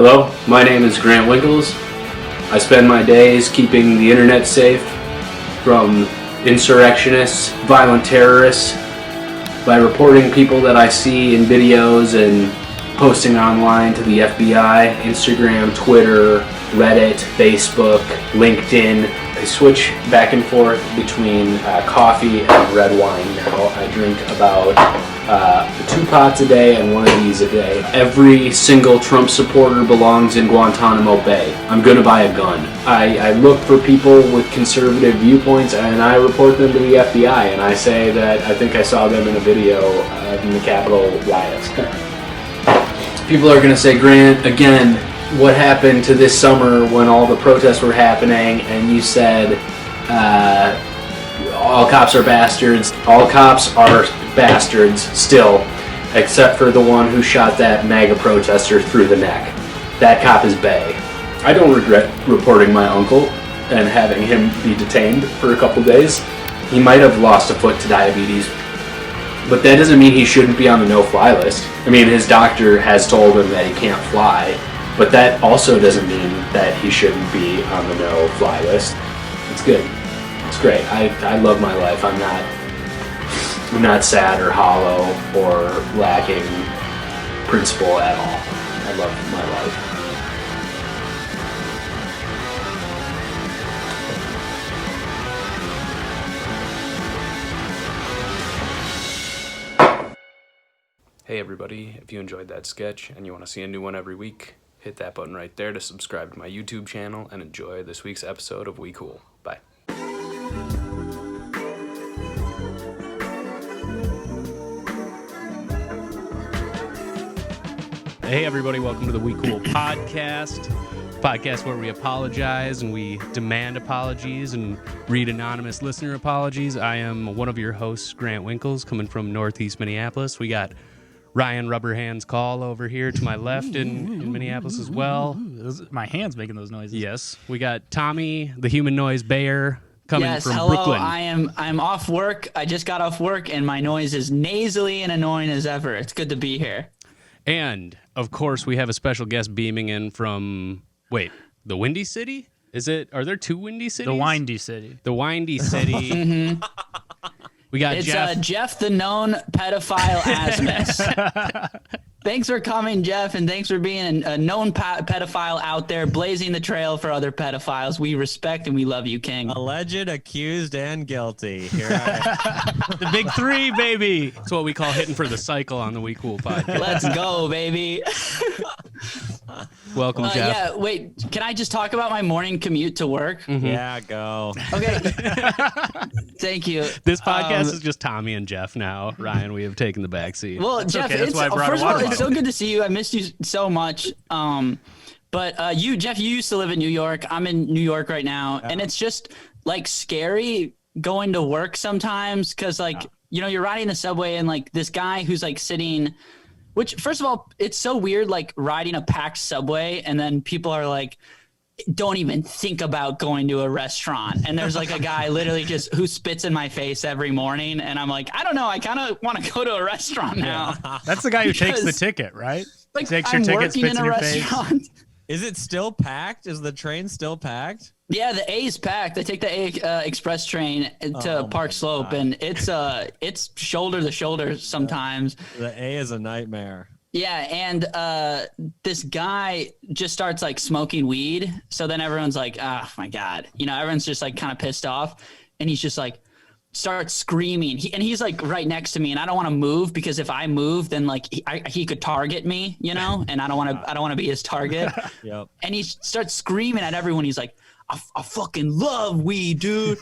Hello, my name is Grant Winkles. I spend my days keeping the internet safe from insurrectionists, violent terrorists, by reporting people that I see in videos and posting online to the FBI, Instagram, Twitter, Reddit, Facebook, LinkedIn. I switch back and forth between coffee and red wine now. I drink about 2 pots a day and one of these a day. Every single Trump supporter belongs in Guantanamo Bay. I'm gonna buy a gun. I look for people with conservative viewpoints and I report them to the FBI and I say that I think I saw them in a video in the Capitol riots. People are gonna say, Grant, again, what happened to this summer when all the protests were happening and you said all cops are bastards. All cops are bastards still, except for the one who shot that MAGA protester through the neck. That cop is bae. I don't regret reporting my uncle and having him be detained for a couple days. He might have lost a foot to diabetes, but that doesn't mean he shouldn't be on the no-fly list. I mean, his doctor has told him that he can't fly, but that also doesn't mean that he shouldn't be on the no-fly list. It's good. It's great. I love my life. I'm not sad or hollow or lacking principle at all. I love my life. Hey everybody, if you enjoyed that sketch and you want to see a new one every week, hit that button right there to subscribe to my YouTube channel and enjoy this week's episode of wecool. Bye. Hey everybody, welcome to the wecool podcast where we apologize and we demand apologies and read anonymous listener apologies. I am one of your hosts, Grant Winkles, coming from Northeast Minneapolis. We got Ryan Rubberhands Call over here to my left in Minneapolis as well. My hand's making those noises. Yes. We got Tommy, the human noise Bayer, coming from hello. Brooklyn. I'm off work. I just got off work and my noise is nasally and annoying as ever. It's good to be here. And, of course, we have a special guest beaming in from, the Windy City? Are there two Windy Cities? The Windy City. The Windy City. Mm-hmm. We got It's Geoff the known pedophile Asmus. Thanks for coming, Geoff, and thanks for being a known pedophile out there, blazing the trail for other pedophiles. We respect and we love you, King. Alleged, accused, and guilty. Here I am. The big three, baby. That's what we call hitting for the cycle on the wecool podcast. Let's go, baby. Welcome, Geoff. Yeah, wait, can I just talk about my morning commute to work? Mm-hmm. Yeah, go. Okay. Thank you. This podcast is just Tommy and Jeff now. Ryan, we have taken the back seat. Well, Jeff, okay. That's why I brought first of all, water it's so good to see you. I missed you so much. But you, Jeff, you used to live in New York. I'm in New York right now, and it's just like scary going to work sometimes because, you're riding the subway and like this guy who's like sitting. Which, first of all, it's so weird, like riding a packed subway, and then people are like, don't even think about going to a restaurant. And there's like a guy literally just who spits in my face every morning. And I'm like, I don't know. I kind of want to go to a restaurant now. That's the guy who takes the ticket, right? Like, Takes your I'm ticket, working spits in in a your face. restaurant. Is it still packed? Is the train still packed? Yeah, the A is packed. I take the A express train to Park Slope, and it's shoulder to shoulder sometimes. The A is a nightmare. Yeah, and this guy just starts like smoking weed. So then everyone's like, oh my God. Everyone's just like kind of pissed off. And he's just like, starts screaming. He's like right next to me, and I don't want to move because if I move, then like he could target me, and I don't want to be his target. Yep. And he starts screaming at everyone. He's like, I fucking love weed, dude.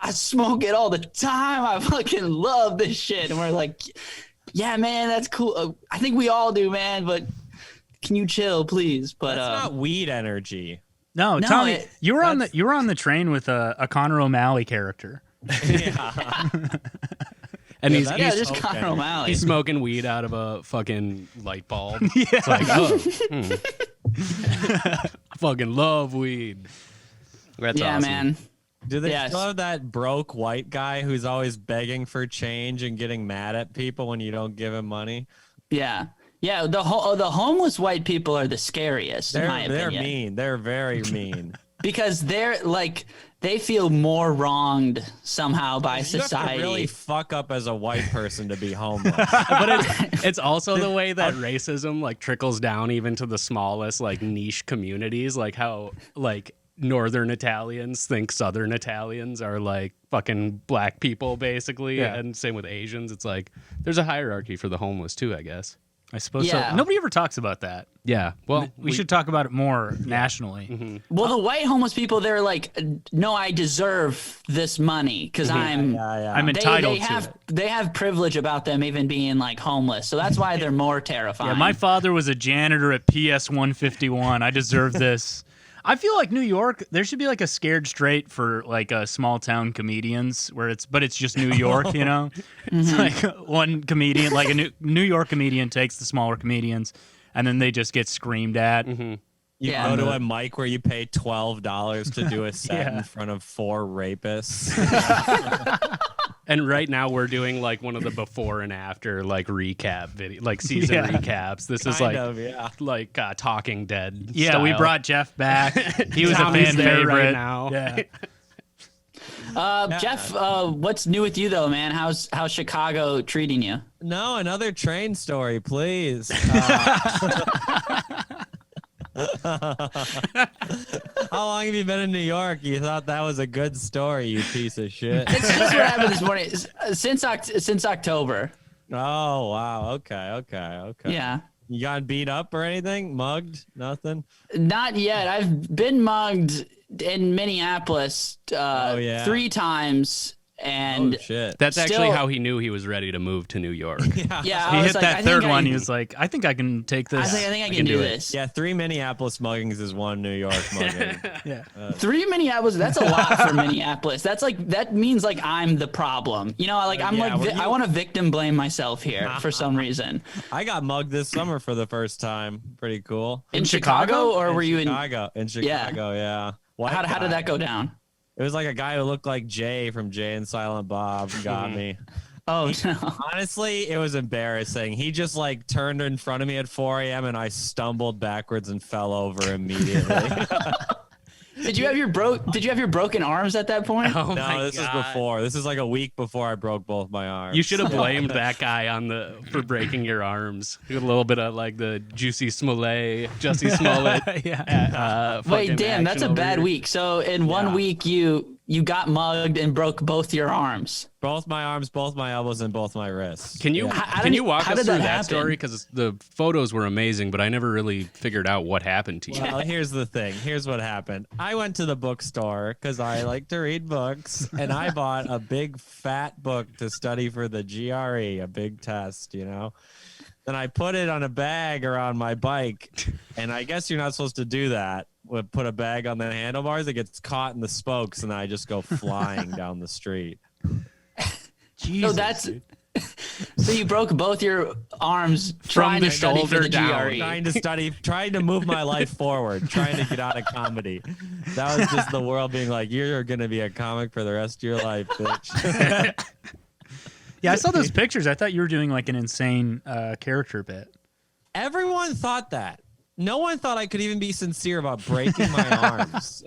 I smoke it all the time. I fucking love this shit. And we're like, yeah, man, that's cool. I think we all do, man. But can you chill, please? But that's not weed energy. No, Tommy, you were on the train with a Conor O'Malley character. Yeah. And he's just Conor O'Malley. He's smoking weed out of a fucking light bulb. Yeah. It's like, I fucking love weed. That's awesome. Man. Do they still have that broke white guy who's always begging for change and getting mad at people when you don't give him money? Yeah. Yeah, the homeless white people are the scariest in my They're opinion. mean. They're very mean. Because they're like they feel more wronged somehow by You society. have to really fuck up as a white person to be homeless. But it's also the way that racism like trickles down even to the smallest like niche communities, like how like Northern Italians think Southern Italians are like fucking black people basically, and same with Asians. It's like there's a hierarchy for the homeless too, I guess. I suppose Yeah. so. Nobody ever talks about that. Yeah, well, We should talk about it more nationally. Mm-hmm. Well, the white homeless people, they're like, no, I deserve this money because I'm I'm entitled they have to it. they have privilege about them even being like homeless. So that's why they're more terrifying. Yeah, my father was a janitor at PS 151. I deserve this. I feel like New York, there should be like a Scared Straight for like small town comedians where it's just New York, you know? It's like one comedian, like a New York comedian takes the smaller comedians and then they just get screamed at. You Yeah. go to a mic where you pay $12 to do a set in front of 4 rapists. and right now we're doing like one of the before and after like recap video, like season recaps. This is Kind of, like Talking Dead. Yeah, we style. brought Jeff back. He was a Tommy's fan there favorite. right now. Yeah. Jeff, what's new with you though, man? How's Chicago treating you? No, another train story, please. How long have you been in New York? You thought that was a good story, you piece of shit. It's just what happened this morning. Since October. Oh, wow. Okay. Yeah. You got beat up or anything? Mugged? Nothing? Not yet. I've been mugged in Minneapolis 3 times, and Oh, shit. That's actually Still- how he knew he was ready to move to New York. yeah, I He was hit like, that I third think one. I, He was like, I think I can take this. I think I can do it. this. Yeah, 3 Minneapolis muggings is 1 New York mugging. Yeah. 3 Minneapolis. That's a lot for Minneapolis. That's like that means like I'm the problem. You know, like I'm yeah, like were I you- want to victim blame myself here for some reason. I got mugged this summer for the first time. Pretty cool. In Chicago, or were you in? Chicago? In Chicago, yeah. White How did guy. that go down? It was like a guy who looked like Jay from Jay and Silent Bob got me. Oh no. Honestly, it was embarrassing. He just like turned in front of me at 4 a.m. and I stumbled backwards and fell over immediately. Did you have your broken arms at that point? Oh my No, this is God. before. This is like a week before I broke both my arms. You should have blamed that guy for breaking your arms. A little bit of like the Jussie Smollett. Yeah. Wait, fucking damn, that's a action bad over week. So in one week you got mugged and broke both your arms. both my arms, both my elbows, and both my wrists. Can you How can did you it- walk how us did through that that happen? story? Because the photos were amazing, but I never really figured out what happened to you. Well, here's the thing. Here's what happened. I went to the bookstore because I like to read books, and I bought a big fat book to study for the GRE, a big test, you know. Then I put it on a bag around my bike, and I guess you're not supposed to do that. Put a bag on the handlebars, it gets caught in the spokes, and I just go flying down the street. So that's so you broke both your arms trying the to study for shoulder the down. GRE. Trying to move my life forward, trying to get out of comedy. That was just the world being like, you're going to be a comic for the rest of your life, bitch. Yeah, I saw those pictures. I thought you were doing like an insane character bit. Everyone thought that. No one thought I could even be sincere about breaking my arms.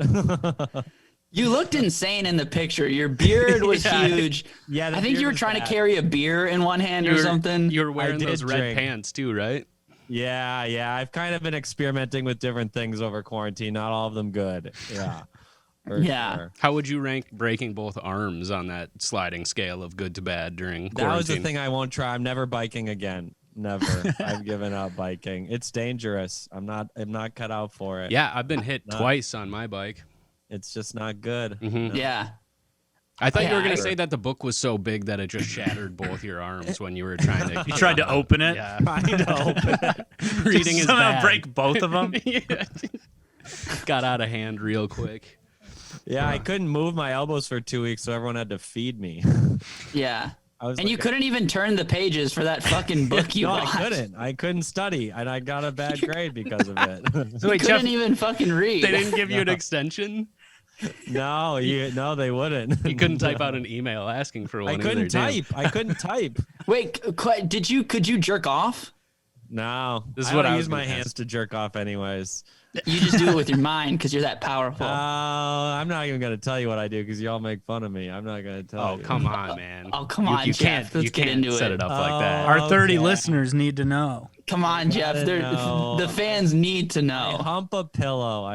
You looked insane in the picture. Your beard was huge. Yeah, the I think beard you were was trying bad. to carry a beer in one hand or something. You were wearing did those red drink. pants too, right? Yeah. I've kind of been experimenting with different things over quarantine. Not all of them good. Yeah. For Yeah. sure. How would you rank breaking both arms on that sliding scale of good to bad during quarantine? That was the thing I won't try. I'm never biking again. Never. I've given up biking. It's dangerous. I'm not cut out for it. Yeah, I've been hit twice on my bike. It's just not good. Mhm. Yeah. I thought you were Yeah, going to I- say that the book was so big that it just shattered both your arms when you were trying to. You tried to open it. Yeah, Trying to open it. reading is Somehow bad. break both of them. Yeah. Got out of hand real quick. Yeah, I couldn't move my elbows for 2 weeks, so everyone had to feed me. Yeah. I was And you like, couldn't even turn the pages for that fucking book you No, bought. I couldn't study, and I got a bad grade because of it. So wait, You Jeff, couldn't even fucking read. They didn't give you an extension. No, they wouldn't. You couldn't type out an email asking for one. I couldn't either, damn. type. I couldn't type. Wait, could you jerk off? No, This is I what don't I was use my gonna ask. hands to jerk off anyways. You just do it with your mind because you're that powerful. I'm not even gonna tell you what I do because y'all make fun of me. I'm not gonna tell Oh, you. come on, man. Oh, come You- on, you Jeff. can't, Let's you get can't into set it. it up like that. Our 30 Okay. listeners need to know. Come on, Jeff. gotta know. The fans need to I know. hump a pillow.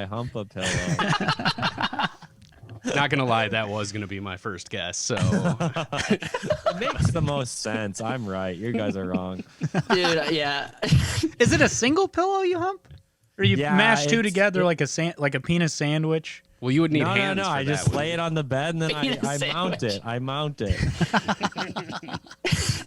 Not gonna lie, that was gonna be my first guess. So It makes the most sense. I'm right. You guys are wrong. Dude, yeah. Is it a single pillow you hump? Or you Yeah, mash two it's- together like a penis sandwich? well, you would need No, hands. no. for I that, just wouldn't lay you? it on the bed and then Penis I mount sandwich. it. I mount it.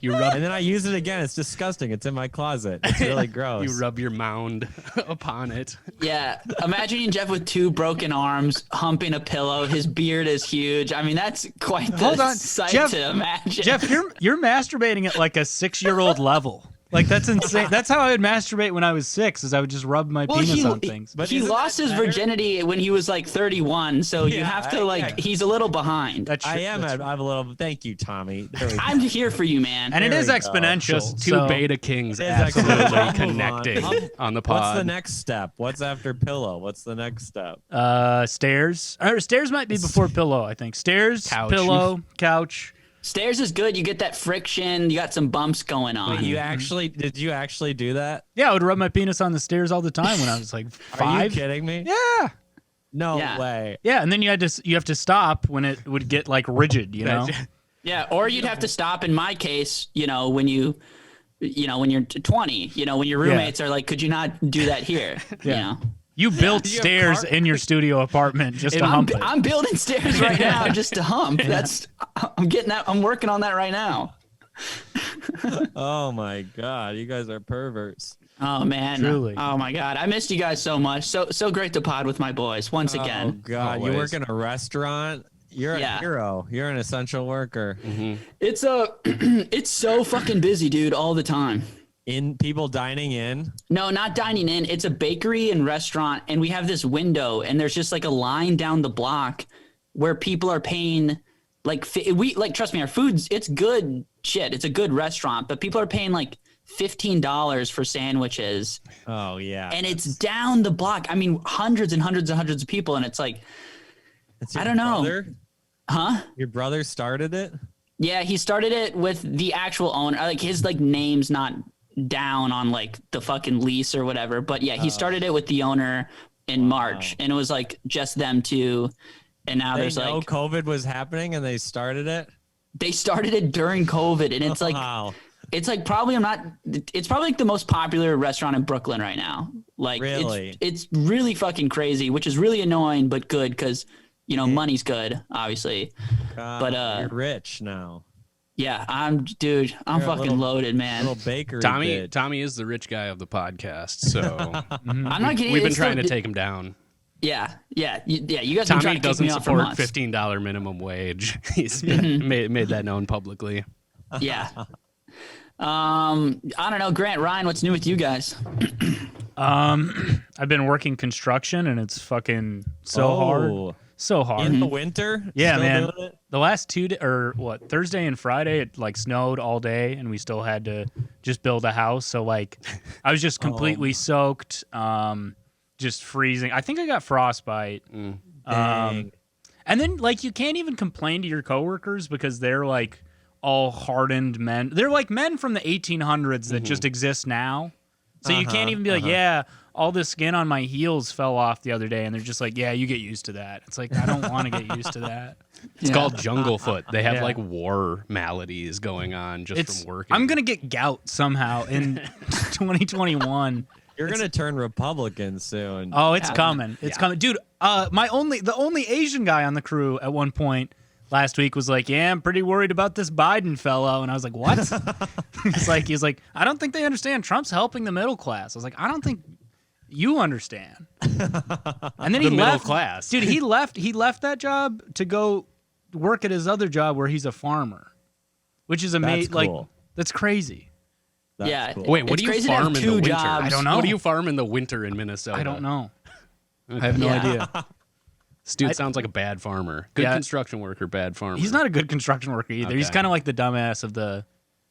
You rub And then I use it again. It's disgusting. It's in my closet. It's really gross. you rub your mound upon it. Yeah. Imagining Jeff with 2 broken arms humping a pillow. His beard is huge. I mean, that's quite the Hold on, sight Jeff- to imagine. Jeff, you're masturbating at like a 6-year-old level. Like that's insane. That's how I would masturbate when I was 6, is I would just rub my penis on things. But he isn't lost that his better? virginity when he was like 31, so you Yeah, have to yeah. he's a little behind. That's I am. that's- I'm a little. Thank you, Tommy. There we go. I'm here for you, man. and it There is we go. exponential. Just two so- beta kings It is absolutely exponential. connecting Move on the pod. What's the next step? What's after pillow? What's the next step? Stairs. Stairs might be before pillow, I think. Stairs, Couch. pillow, couch. Stairs is good. You get that friction. You got some bumps going on. Wait, did you actually do that? Yeah, I would rub my penis on the stairs all the time when I was like 5. Are you kidding me? Yeah. No Yeah. way. Yeah, and then you have to stop when it would get like rigid, you know? Yeah, or you'd have to stop. In my case, when you're 20, when your roommates are like, "Could you not do that here?" Yeah. You built Do you have stairs in your studio apartment just to hump it. I'm building stairs right now just to hump. I'm getting that. I'm working on that right now. Oh my god, you guys are perverts. Oh man. Truly. Oh my god. I missed you guys so much. So great to pod with my boys once Oh again. god, you Always. work in a restaurant. You're Yeah. a hero. You're an essential worker. It's it's so fucking busy, dude, all the time. In people dining in. No, not dining in. It's a bakery and restaurant, and we have this window, and there's just like a line down the block where people are paying trust me, our food's it's good shit. It's a good restaurant, but people are paying like $15 for sandwiches, Oh yeah. and it's down the block. I mean, hundreds and hundreds and hundreds of people, and it's like, It's your I don't know. brother? huh? Your brother started it? Yeah, he started it with the actual owner. Like his name's not down on like the fucking lease or whatever. But yeah, he started it with the owner in March, and it was like just them two. And now They there's know like COVID was happening and they started it? they started it during COVID, and it's like Wow. it's like probably it's probably like the most popular restaurant in Brooklyn right now. Like Really? it's really fucking crazy, which is really annoying but good because money's good, obviously. But you're rich now. Yeah, I'm You're a fucking little- loaded, man. Little bakery. Tommy bitch. Tommy is the rich guy of the podcast, so I'm not kidding. we've been it's trying the- to take him down. Yeah. You guys have been Tommy trying to kick doesn't me off for support months. $15 minimum wage. He's made that known publicly. Yeah. I don't know, Grant, Ryan, what's new with you guys? I've been working construction and it's fucking so hard. Oh, So hard. in the winter? Yeah, Still man. doing it? The last Thursday and Friday, it like snowed all day and we still had to just build a house. So like I was just completely soaked, just freezing. I think I got frostbite. Dang. And then like you can't even complain to your coworkers because they're like all hardened men. They're like men from the 1800s that just exist now. So you can't even be like, yeah, all the skin on my heels fell off the other day, and they're just like, yeah, you get used to that. It's like I don't want to get used to that. It's called jungle foot. They have Yeah. like war maladies going on just from working. I'm gonna get gout somehow in 2021. You're going to turn Republican soon. Oh, it's coming. It's coming. Dude, the only Asian guy on the crew at one point last week was like, yeah, I'm pretty worried about this Biden fellow. And I was like, what? he's like, I don't think they understand. Trump's helping the middle class. I was like, I don't think you understand. And then he The middle left. class. Dude, he left that job to go work at his other job where he's a farmer, which is amazing. That's cool. That's crazy. That's yeah. cool. Wait, what It's do you crazy to have farm in the two winter? jobs. I don't know. What do you farm in the winter in Minnesota? I don't know. Okay. I have no Yeah. idea. This dude sounds like a bad farmer. Good Yeah. construction worker, bad farmer. He's not a good construction worker either. He's Okay. kind of like the dumbass of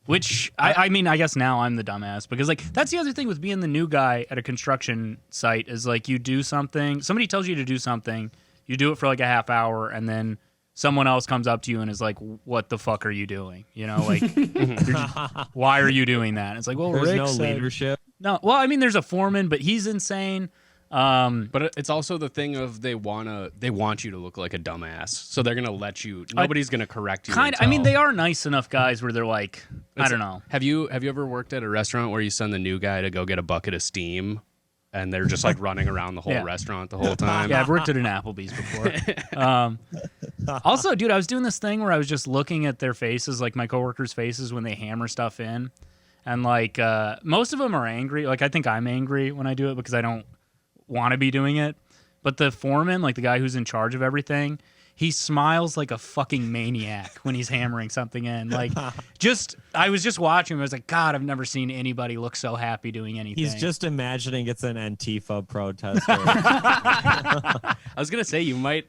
Which I mean, I guess now I'm the dumbass because like that's the other thing with being the new guy at a construction site is like you do something, somebody tells you to do something, you do it for like a half hour, and then someone else comes up to you and is like, "What the fuck are you doing?" You know, like, why are you doing that? And it's like, well, There's Rick no said- leadership. No, well, I mean, there's a foreman, but he's insane. But it's also the thing of they want you to look like a dumbass, so they're gonna let you. Nobody's gonna correct you. I mean, they are nice enough guys where they're like, I don't know. Have you ever worked at a restaurant where you send the new guy to go get a bucket of steam, and they're just like running around the whole Yeah. restaurant the whole time? Yeah, I've worked at an Applebee's before. Also, dude, I was doing this thing where I was just looking at their faces, like my coworkers' faces when they hammer stuff in, and like most of them are angry. Like I think I'm angry when I do it because I don't want to be doing it. But the foreman, like the guy who's in charge of everything, he smiles like a fucking maniac when he's hammering something in. Like, I was just watching him. I was like, God, I've never seen anybody look so happy doing anything. He's just imagining it's an Antifa protester. I was gonna say you might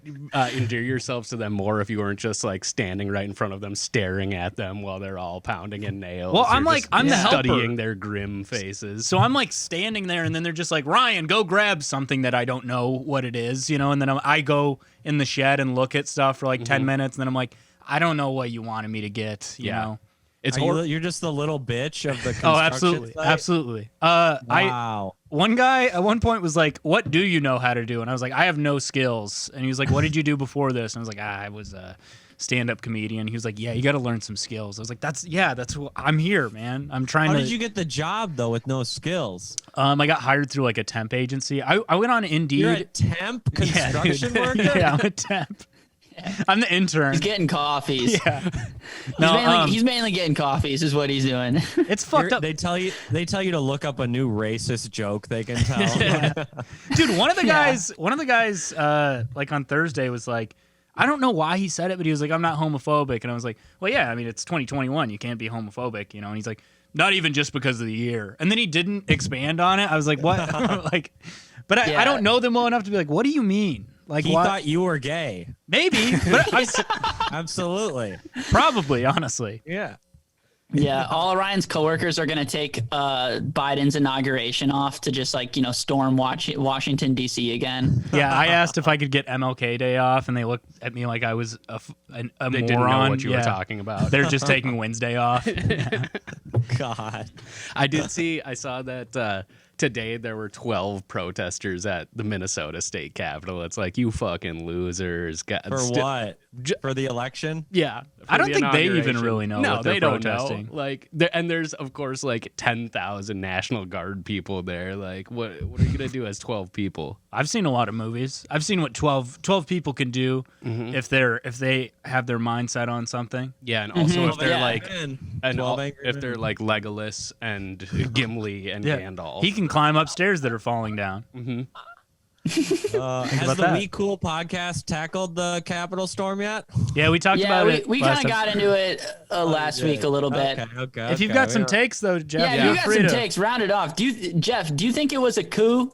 endear yourselves to them more if you weren't just like standing right in front of them, staring at them while they're all pounding in nails. Well, You're I'm like, just I'm the helper. studying their grim faces. So I'm like standing there, and then they're just like, Ryan, go grab something that I don't know what it is, you know? And then I go in the shed and look at stuff for like 10 minutes, and then I'm like, I don't know what you wanted me to get, you know? It's You're just the little bitch of the construction Oh, absolutely. site? Absolutely. Wow. One guy at one point was like, what do you know how to do? And I was like, I have no skills. And he was like, what did you do before this? And I was like, I was a stand-up comedian. He was like, yeah, you got to learn some skills. I was like, that's what I'm here, man. I'm trying How to. did you get the job though with no skills? I got hired through like a temp agency. I went on Indeed. You're a temp construction dude. worker? Yeah, I'm a temp. I'm the intern. He's getting coffees. Yeah. No, He's mainly getting coffees, is what he's doing. it's fucked up. They tell you to look up a new racist joke they can tell. Dude, one of the guys, like on Thursday was like, I don't know why he said it, but he was like, I'm not homophobic. And I was like, well, yeah, I mean, it's 2021. You can't be homophobic, you know? And he's like, not even just because of the year. And then he didn't expand on it. I was like, what? Like, but I don't know them well enough to be like, what do you mean? Like, He what? thought you were gay. Maybe, but Absolutely. probably, honestly. Yeah. Yeah, all of Ryan's coworkers are gonna take Biden's inauguration off to just like storm Washington D.C. again. Yeah, I asked if I could get MLK Day off, and they looked at me like I was a They moron. didn't know what you were Yeah. talking about. They're just taking Wednesday off. God. I saw that today there were 12 protesters at the Minnesota state capitol. It's like, you fucking losers. For what? For the election? Yeah. I don't the think they even inauguration. really know No, what they're they don't protesting. know. Like, and there's, of course, like 10,000 National Guard people there. Like, what are you going to do as 12 people? I've seen a lot of movies. I've seen what 12 people can do if they have their mindset on something. Yeah, and also if they're Yeah. like, and 12 if angry they're like Legolas and Gimli and Gandalf. He can climb up stairs that are falling down. Has about the that. We Cool podcast tackled the Capitol storm yet? Yeah, we talked Yeah, about it. we last kind of time. got into it last week a little bit. Okay. If you've got some takes though, Jeff, Yeah, feel you got free some to- takes. Round it off. Jeff, do you think it was a coup?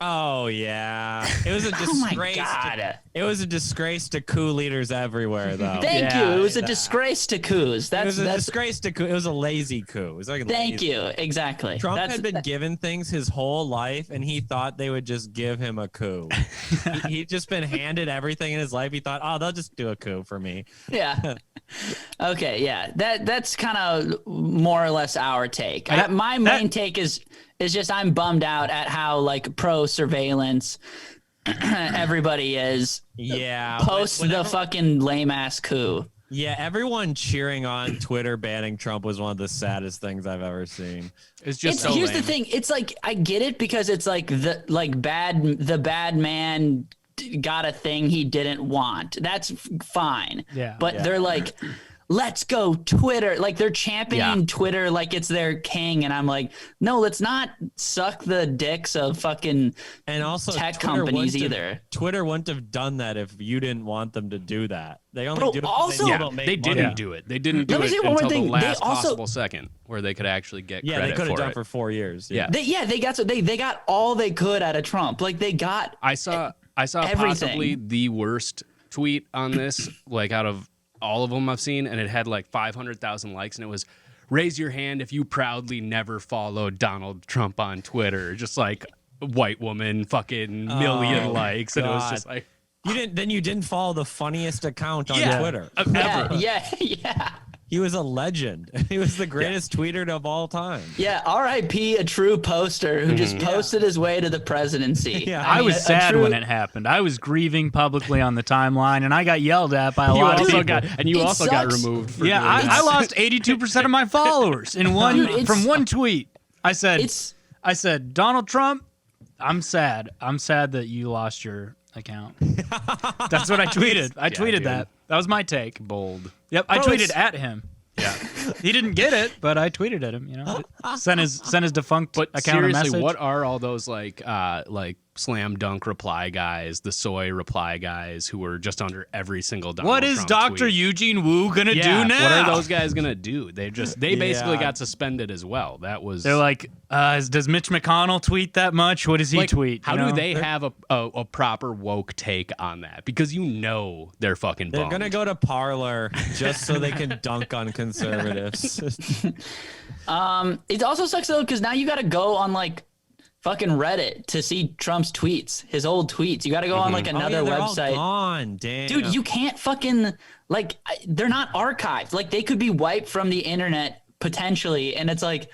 Oh yeah, it was a Oh my disgrace. God. It was a disgrace to coup leaders everywhere, though. Thank Yeah, you. It was a disgrace to coups. It That's was a that's. disgrace to coup. It was a lazy coup. It was like a Thank lazy- you. Exactly. Trump That's, had been given things his whole life, and he thought they would just give him a coup. He'd just been handed everything in his life. He thought, oh, they'll just do a coup for me. Yeah. Okay. Yeah. That's kind of more or less our take. My main take is just I'm bummed out at how like pro surveillance everybody is Yeah. post the fucking lame ass coup. Yeah, everyone cheering on Twitter banning Trump was one of the saddest things I've ever seen. It's just It's, so here's lame. the thing. It's like I get it because it's like the bad man got a thing he didn't want. That's fine. Yeah. But they're like, let's go Twitter. Like they're championing Twitter like it's their king, and I'm like, no, let's not suck the dicks of fucking And also, tech Twitter companies wouldn't have- either. Twitter wouldn't have done that if you didn't want them to do that. They only Bro, do it because also- they, Yeah, know they'll make they money. didn't do it. They didn't do Let me it say one more until the thing. They last also- possible second where they could actually get Yeah, they credit could have for done it. for 4 years. Yeah. They got all they could out of Trump. Like they got I saw everything. possibly the worst tweet on this, like out of all of them I've seen, and it had like 500,000 likes, and it was, raise your hand if you proudly never followed Donald Trump on Twitter. Just like white woman, fucking million likes. And it was just like. You didn't follow the funniest account on Twitter. Ever. Yeah. He was a legend. He was the greatest tweeter of all time. Yeah, R.I.P. a true poster who just posted his way to the presidency. Yeah. I was sad when it happened. I was grieving publicly on the timeline, and I got yelled at by a lot of people. You also got sucks. removed. For I lost 82% of my followers in from one tweet. I said, Donald Trump, I'm sad. I'm sad that you lost your account. That's what I tweeted. I tweeted that. That was my take. Bold. Yep, I tweeted at him. Yeah, he didn't get it, but I tweeted at him. You know, sent his defunct account seriously, a message. what are all those like slam dunk reply guys, the soy reply guys who were just under every single Donald What is Trump Dr. tweet? Eugene Wu gonna do now? What are those guys gonna do? They basically got suspended as well. That was They're like, does Mitch McConnell tweet that much? What does he tweet? How do they have a proper woke take on that? Because they're fucking They're bummed. gonna go to Parler just so they can dunk on conservatives. It also sucks though because now you got to go on like fucking Reddit to see Trump's tweets, his old tweets. You got to go on like another they're website. All gone, damn. Dude, you can't fucking they're not archived. Like they could be wiped from the internet potentially, and it's like,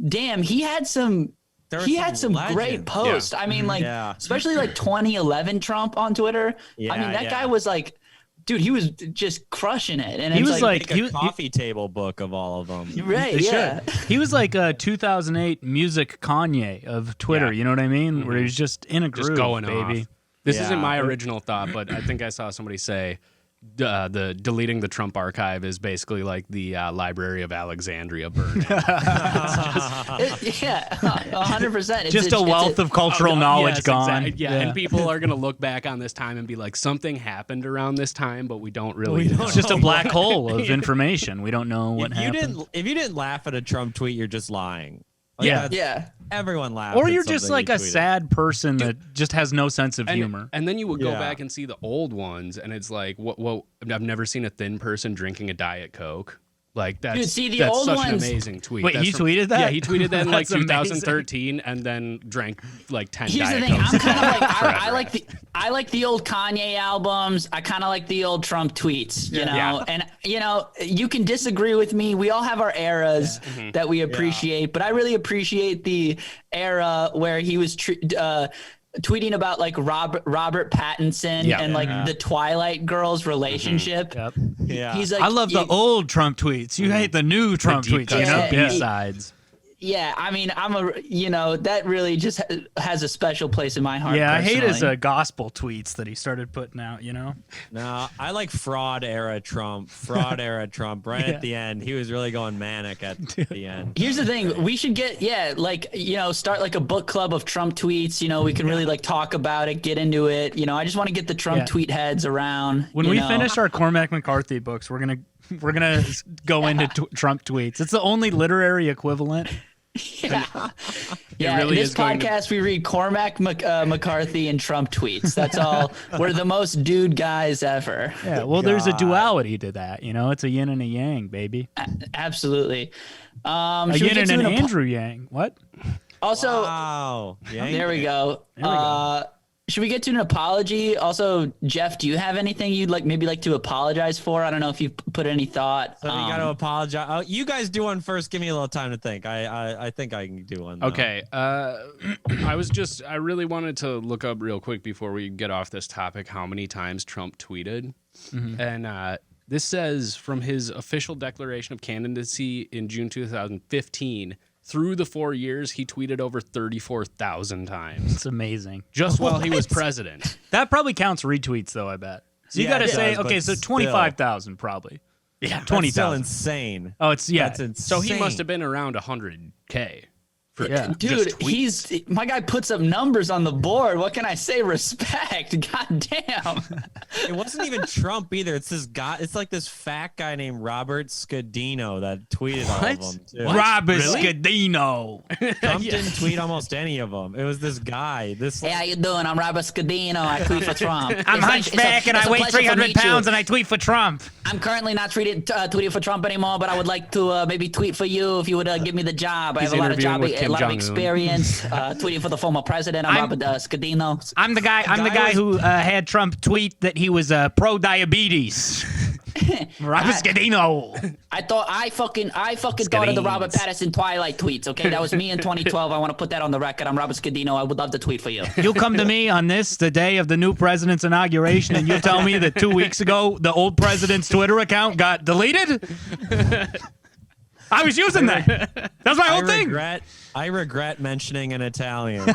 damn, he had some great posts. I mean, especially like 2011 Trump on Twitter. I mean, that guy was like, dude, he was just crushing it, and he was like a coffee table book of all of them. Right? Yeah. He was like a 2008 music Kanye of Twitter. You know what I mean? Where he was just in a groove, just going baby. off. This isn't my original thought, but I think I saw somebody say the deleting the Trump archive is basically like the Library of Alexandria burning. 100%. Just a wealth of cultural knowledge gone. Exactly. Yeah, and people are going to look back on this time and be like, something happened around this time, but we don't really know. It's just a black hole of information. We don't know what happened. If you didn't laugh at a Trump tweet, you're just lying. Yeah. Everyone laughs. Or at you're just something like you a tweeted. sad person that just has no sense of humor. And then you would go back and see the old ones, and it's like, what? I've never seen a thin person drinking a Diet Coke. Like that's, Dude, see, the that's old such ones- an amazing tweet. Wait, That's he tweeted that? Yeah, he tweeted that in like That's amazing. 2013, and then drank like 10 Here's Diet the thing. Cokes. I'm kind of like Forever. I like the old Kanye albums. I kind of like the old Trump tweets. You know, Yeah. and you can disagree with me. We all have our eras that we appreciate, but I really appreciate the era where he was tweeting about like Robert Pattinson and like the Twilight girls relationship. Yep. Yeah. He's like, I love the old Trump tweets. You hate the new Trump deep tweets. You know? cuts, the B-sides. Yeah, I mean, that really just has a special place in my heart. Yeah, I hate his personally. gospel tweets that he started putting out, you know? No, I like fraud era Trump. Right at the end, he was really going manic at the end. Here's the thing: we should get start like a book club of Trump tweets. You know, we can really like talk about it, get into it. You know, I just want to get the Trump tweet heads around. When we finish our Cormac McCarthy books, we're gonna go into Trump tweets. It's the only literary equivalent. yeah, really this is going to- podcast we read Cormac McCarthy and Trump tweets. That's all. We're the most dude guys ever. Yeah, well, there's a duality to that. You know, it's a yin and a yang, baby. Absolutely. A Should we yin get and to an an Andrew Yang. What? Also, Wow. there we go. Should we get to an apology? Also, Geoff, do you have anything you'd like to apologize for? I don't know if you've put any thought. So you got to apologize. Oh, you guys do one first. Give me a little time to think. I think I can do one. Though. Okay. I really wanted to look up real quick before we get off this topic how many times Trump tweeted. And this says from his official declaration of candidacy in June 2015, through the 4 years, he tweeted over 34,000 times. It's amazing. Just while he was president. That probably counts retweets, though, I bet. So you Yeah, got to it say, does, okay, but so still. 25,000 probably. Yeah, That's still 20,000. insane. Oh, it's, yeah. That's insane. So he must have been around 100K Yeah. Dude, my guy puts up numbers on the board. What can I say? Respect. God damn. It wasn't even Trump either. It's this guy. It's like this fat guy named Robert Scudino that tweeted all of them. Too. Robert Scudino. Trump didn't tweet almost any of them. It was this guy. Hey, how you doing? I'm Robert Scudino. I tweet for Trump. I'm hunchback and I weigh 300 pounds and I tweet for Trump. I'm currently not tweeting for Trump anymore, but I would like to maybe tweet for you if you would give me the job. I have a lot of experience tweeting for the former president. I'm Robert Scudino. I'm the guy who had Trump tweet that he was pro diabetes. Robert Scudino. I fucking thought of the Robert Pattinson Twilight tweets. Okay, that was me in 2012. I want to put that on the record. I'm Robert Scudino. I would love to tweet for you. You come to me on the day of the new president's inauguration, and you tell me that 2 weeks ago the old president's Twitter account got deleted. I was using that. That's my whole thing. I regret mentioning an Italian.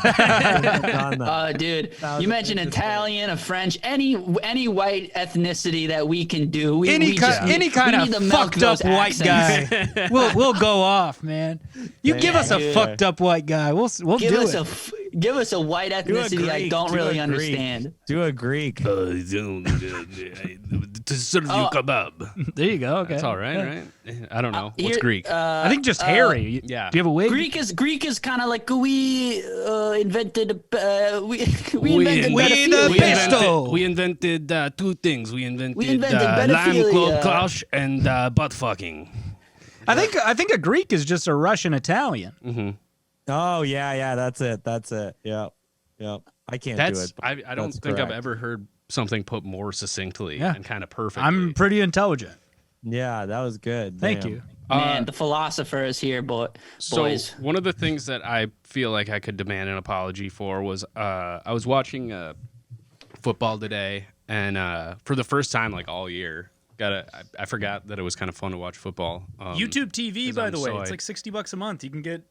Dude, you mentioned Italian, a French, any white ethnicity that we can do. Any kind of fucked up white guy. We'll go off, man. You give us a fucked up white guy. We'll do it. Give us a white ethnicity I don't really understand. Do a Greek. To serve you kebab. There you go. Okay. That's all right, right? I don't know. What's Greek? I think just hairy. Yeah. Do you have a wig? Greek is kind of like we invented. We invented two things. We invented pedophilia. lamb clash and butt fucking. I think a Greek is just a Russian Italian. Mm-hmm. Oh yeah, that's it. Yep. I can't do it. I don't think I've ever heard something put more succinctly and kind of perfectly. I'm pretty intelligent. Yeah, that was good. Thank you. Man, the philosopher is here, boys. So one of the things that I feel like I could demand an apology for was I was watching football today, and for the first time like all year, I forgot that it was kind of fun to watch football. YouTube TV, by the way, soy. it's like $60 a month. You can get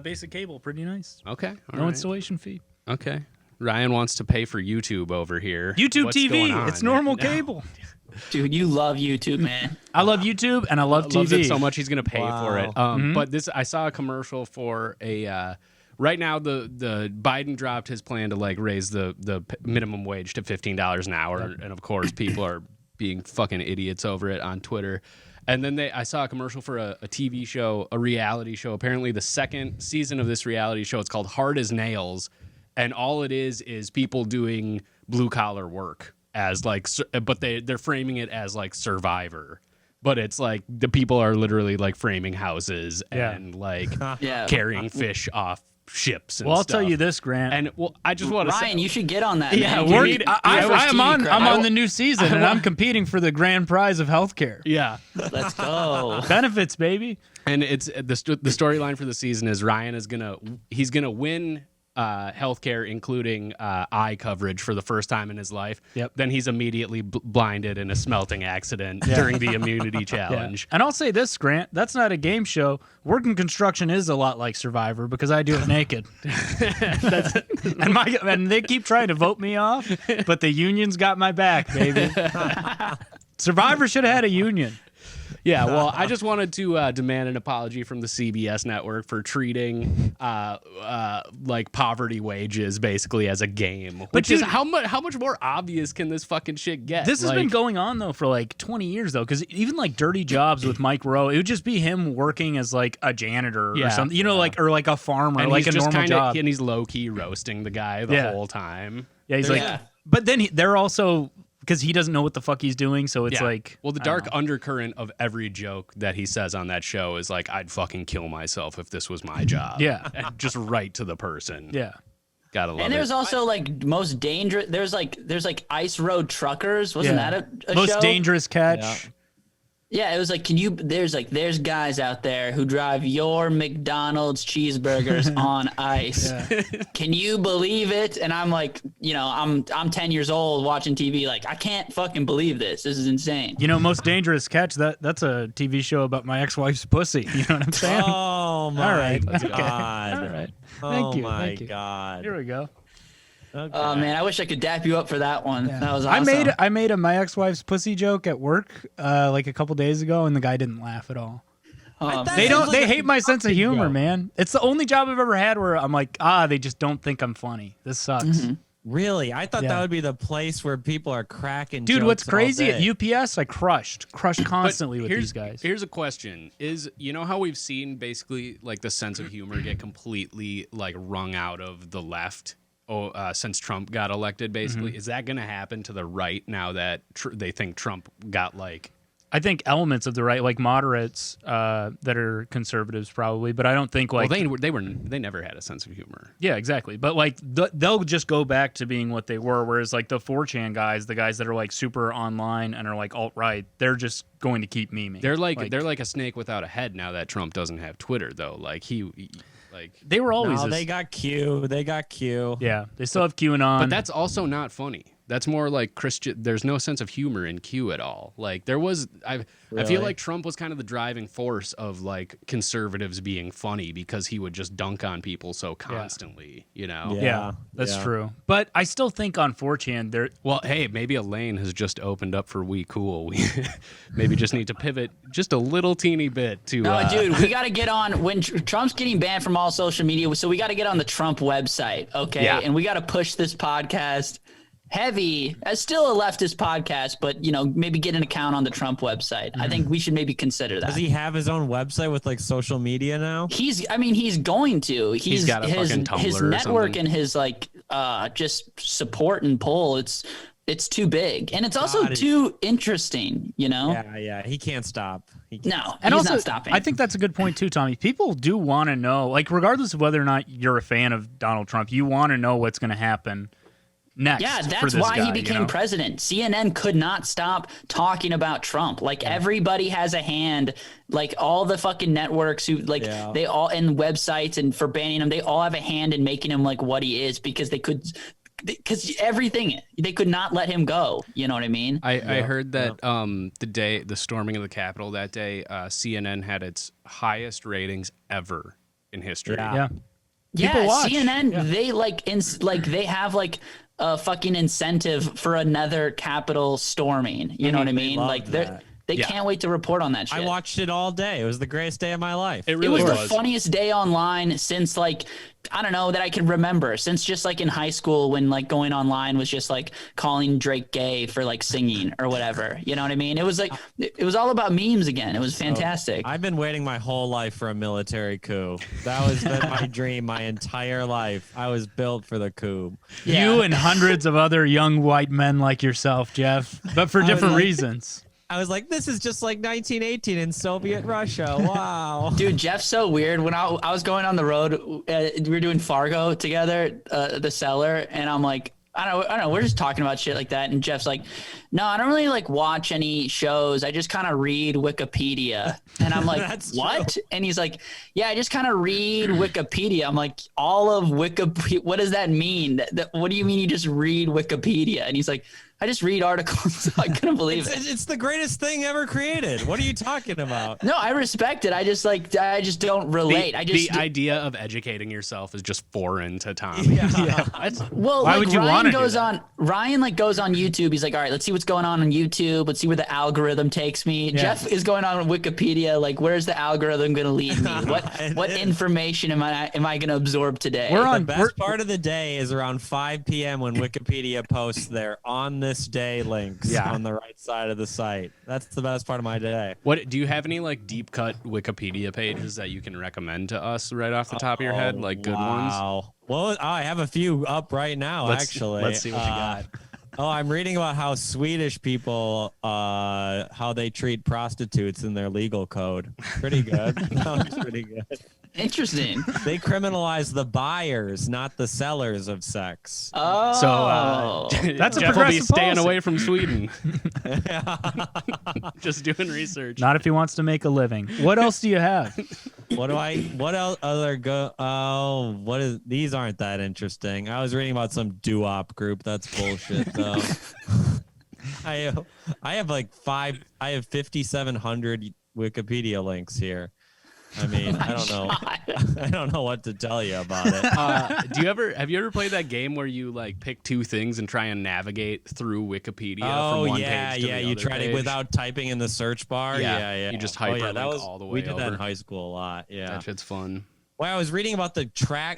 basic cable, pretty nice. Okay, No installation fee. Okay, Ryan wants to pay for YouTube over here. YouTube What's TV, going on? it's normal cable. Dude, you love YouTube, man. I love YouTube and I love TV. Loves it so much he's gonna pay for it. But I saw a commercial for a. Right now, the Biden dropped his plan to like raise the minimum wage to $15 an hour, and of course, people are being fucking idiots over it on Twitter. And then I saw a commercial for a TV show, a reality show. Apparently, the second season of this reality show, it's called Hard as Nails, and all it is people doing blue collar work as like, but they're framing it as like Survivor. But it's like the people are literally like framing houses and like carrying fish off ships. And I'll stuff. tell you this, Grant. And I just want to say, Ryan, you should get on that. Yeah, man. I'm on the new season, and I'm competing for the grand prize of healthcare. yeah. Let's go. Benefits, baby. And it's the storyline for the season is Ryan is he's gonna win healthcare, including eye coverage for the first time in his life. Yep. Then he's immediately blinded in a smelting accident during the immunity challenge. And I'll say this, Grant, that's not a game show. Working construction is a lot like Survivor because I do it naked. And they keep trying to vote me off, but the union's got my back, baby. Survivor should have had a union. Yeah, well, I just wanted to demand an apology from the CBS network for treating like poverty wages basically as a game. Which is how much more obvious can this fucking shit get? This has been going on though for like 20 years though, because even like Dirty Jobs with Mike Rowe, it would just be him working as like a janitor or something, like or like a farmer, and like he's a just normal job. And he's low key roasting the guy the whole time. Yeah, he's like, but then they're also. Because he doesn't know what the fuck he's doing, so it's like... Well, the dark undercurrent of every joke that he says on that show is like, I'd fucking kill myself if this was my job. Yeah. And just right to the person. Yeah. Gotta love it. And there's also like most dangerous... There's like Ice Road Truckers. Wasn't that a most show? Dangerous Catch. Yeah, it was like, there's guys out there who drive your McDonald's cheeseburgers on ice. Yeah. Can you believe it? And I'm like, I'm 10 years old watching TV. Like, I can't fucking believe this. This is insane. Most Dangerous Catch. That's a TV show about my ex-wife's pussy. You know what I'm saying? Oh my God! Okay. All right. Thank you. My Thank you. God! Here we go. Okay. Oh man, I wish I could dap you up for that one. Yeah. That was awesome. I made a my ex-wife's pussy joke at work like a couple days ago, and the guy didn't laugh at all. They don't. They hate my sense of humor, man. It's the only job I've ever had where I'm like, they just don't think I'm funny. This sucks. Mm-hmm. Really? I thought that would be the place where people are cracking Dude, jokes what's all crazy day. at UPS? I crushed constantly with these guys. Here's a question: Is you know how we've seen basically like the sense of humor get completely like wrung out of the left? Since Trump got elected, basically, is that going to happen to the right now that they think Trump got like? I think elements of the right, like moderates that are conservatives, probably, but I don't think like they never had a sense of humor. Yeah, exactly. But like they'll just go back to being what they were. Whereas like the 4chan guys, the guys that are like super online and are like alt right, they're just going to keep memeing. They're like a snake without a head now that Trump doesn't have Twitter though. Like they were always. No, they got Q. They got Q. Yeah, they still have QAnon. But that's also not funny. That's more like Christian. There's no sense of humor in Q at all. Like there was, I feel like Trump was kind of the driving force of like conservatives being funny because he would just dunk on people so constantly. You know? Yeah, that's true. But I still think on 4chan there. Well, hey, maybe a lane has just opened up for wecool. We maybe just need to pivot just a little teeny bit to. No, dude, we got to get on when Trump's getting banned from all social media. So we got to get on the Trump website, okay? Yeah. And we got to push this podcast heavy as still a leftist podcast, but maybe get an account on the Trump website. I think we should maybe consider that. Does he have his own website with like social media now? He's going to. He's got a fucking Tumblr his or network something. and his like just support and pull. It's too big, and it's also too interesting. Yeah. He can't stop. No, and he's also, not stopping. I think that's a good point too, Tommy. People do want to know, like, regardless of whether or not you're a fan of Donald Trump, you want to know what's going to happen next. Yeah, for that's this why guy, he became president. CNN could not stop talking about Trump. Like everybody has a hand. Like all the fucking networks who they all and websites and for banning him, they all have a hand in making him like what he is because because everything they could not let him go. You know what I mean? I heard that the storming of the Capitol that day, CNN had its highest ratings ever in history. Yeah. Yeah, watch. CNN, they they have like a fucking incentive for another Capitol storming. You know what I mean? love Like that. they can't wait to report on that shit. I watched it all day. It was the greatest day of my life. It It really was the funniest day online since I don't know that I can remember since just like in high school when like going online was just like calling Drake gay for like singing or whatever. You know what I mean? It was like it was all about memes again. It was fantastic. I've been waiting my whole life for a military coup. That was been my dream my entire life. I was built for the coup. You and hundreds of other young white men like yourself, Jeff, but for different reasons. I was like, this is just like 1918 in Soviet Russia. Wow. Dude, Jeff's so weird. When I was going on the road, we were doing Fargo together, the Cellar, and I'm like, I don't know, we're just talking about shit like that, and Jeff's like, no, I don't really like watch any shows. I just kind of read Wikipedia, and I'm like, what? True. And he's like, yeah, I just kind of read Wikipedia. I'm like, all of Wikipedia. What does that mean? What do you mean you just read Wikipedia? And he's like, I just read articles. I couldn't believe it. It's the greatest thing ever created. What are you talking about? No, I respect it. I just don't relate. The idea of educating yourself is just foreign to Tommy. Well, why like would you Ryan want to goes on? Ryan goes on YouTube. He's like, all right, let's see what's going on YouTube. Let's see where the algorithm takes me. Yeah. Jeff is going on Wikipedia. Like, where's the algorithm going to lead me? What information am I going to absorb today? The best part of the day is around 5 p.m. when Wikipedia posts their on this day links on the right side of the site. That's the best part of my day. What do you have any like deep cut Wikipedia pages that you can recommend to us right off the top of your head, like good ones? Well, I have a few up right now. Actually, let's see what you got. I'm reading about how Swedish people, how they treat prostitutes in their legal code. Pretty good. Pretty good. Interesting. They criminalize the buyers, not the sellers of sex. Oh, so that's a Jeff will be progressive staying policy. away from Sweden. Just doing research. Not if he wants to make a living. What else do you have? What else other go? Oh, these aren't that interesting. I was reading about some doo-wop group. That's bullshit though. I have like 5,700 Wikipedia links here. I mean, I don't know. I don't know what to tell you about it. Have you ever played that game where you like pick two things and try and navigate through Wikipedia Oh from one yeah, page to yeah. the You other try page? to without typing in the search bar. Yeah. You just Oh, yeah, hyperlink all the way we did that in over. high school a lot. Yeah. That shit's fun. Well, I was reading about the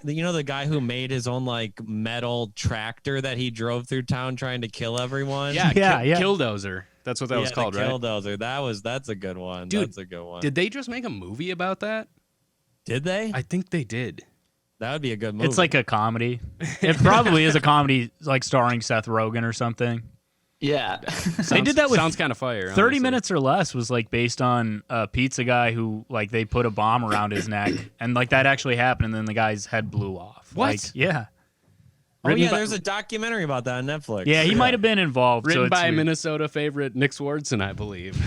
the guy who made his own like metal tractor that he drove through town trying to kill everyone. Yeah, Yeah. Killdozer. That's what that was called, the right? Killdozer. That's a good one. Dude, that's a good one. Did they just make a movie about that? Did they? I think they did. That would be a good movie. It's like a comedy. It probably is a comedy, like starring Seth Rogen or something. Yeah. They did that with sounds kind of fire. 30 honestly. Minutes or Less was like based on a pizza guy who like they put a bomb around his neck and like that actually happened and then the guy's head blew off. What? Like, yeah. Oh Written yeah, by- there's a documentary about that on Netflix. Yeah, he might have been involved. Written so it's by weird. Minnesota favorite Nick Swardson, I believe.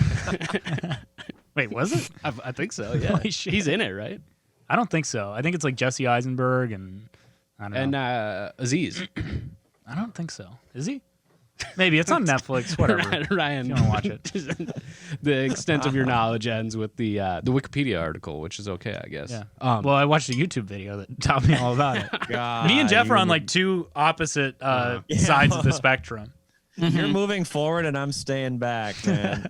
Wait, was it? I think so. Yeah, Holy shit. he's in it, right? I don't think so. I think it's like Jesse Eisenberg and I don't know. And Aziz. I don't think so. Is he? Maybe it's on Netflix. Whatever. Ryan, If you want to watch it. The extent of your knowledge ends with the Wikipedia article, which is okay, I guess. Yeah. Well, I watched a YouTube video that taught me all about it. God, Me and Jeff are on you- like two opposite sides of the spectrum. You're moving forward and I'm staying back, man.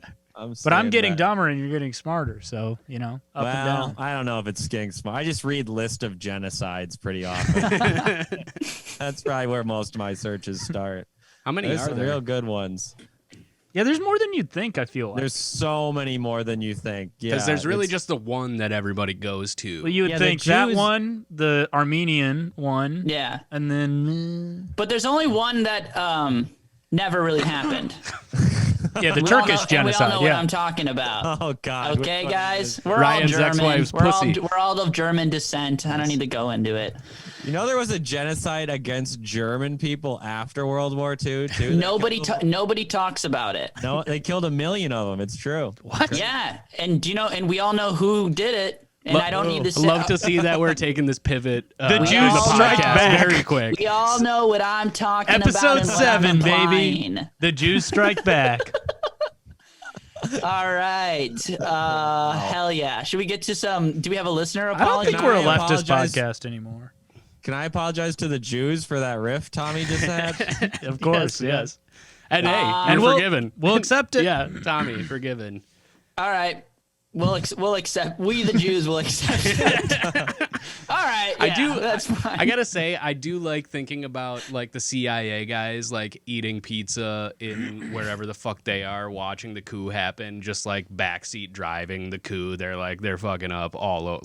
But I'm getting back. dumber and you're getting smarter. So, you know, up and Well, down. I don't know if it's getting smart. I just read list of genocides pretty often. That's probably where most of my searches start. how many There's are some there? real good ones. Yeah, there's more than you'd think, I feel like. There's so many more than you think. Because Yeah, there's really it's- just the one that everybody goes to. Well, you would Yeah, the think that Jews- one, the Armenian one, Yeah. and then But there's only one that never really happened. yeah, the We all Turkish know, genocide. And we all know what Yeah, I'm talking about. Oh God. which Okay, one guys, is we're Ryan's all German. ex-wife's We're pussy. we're all of German descent. I don't need to go into it. it? You know there was a genocide against German people after World War II too. They Nobody killed- nobody talks about it. No, they killed 1 million of them. It's true. what? Yeah, and do you know? And we all know who did it. And I don't need to say. Love to see that we're taking this pivot. The in Jews strike podcast back. very quick. We all know what I'm talking about. Episode and what 7, I'm baby. implying. The Jews strike back. All right. Hell yeah. Should we get to some? Do we have a listener I don't apology? think we're a I leftist apologize. podcast anymore. Can I apologize to the Jews for that riff Tommy just had? Of course, yes. And hey, And you're we'll- forgiven. We'll accept it. Yeah, Tommy, forgiven. All right. We'll accept. We the Jews will accept it. All right. I yeah, do. That's fine. I gotta say, I do like thinking about like the CIA guys like eating pizza in wherever the fuck they are, watching the coup happen, just like backseat driving the coup. They're fucking up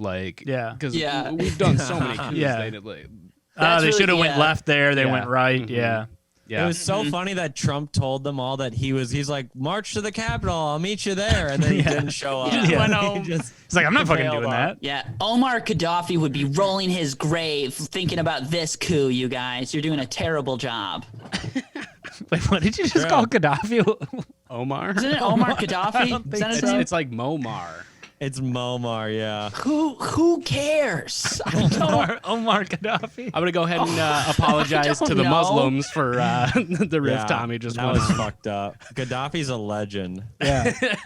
like Yeah. because Yeah. we've done so many coups. Yeah. They did, like, That's They really- should have went yeah. left there. They Yeah. went right. Mhm. Yeah. yeah. It was so funny that Trump told them all that he's like, march to the Capitol, I'll meet you there. And then he didn't show up. He just went He home. just- It's like, I'm not fucking Bailed doing on. that. Yeah, Omar Gaddafi would be rolling his grave thinking about this coup, you guys. You're doing a terrible job. Wait, what did you just Yeah. call Gaddafi? Omar. Isn't it Omar Gaddafi? Is that his name? It's like Momar. It's Momar, yeah. Who cares? I don't, Omar Gaddafi. I'm gonna go ahead and apologize I to don't the know. Muslims for the riff Yeah, Tommy just that went was on. fucked up. Gaddafi's a legend. Yeah.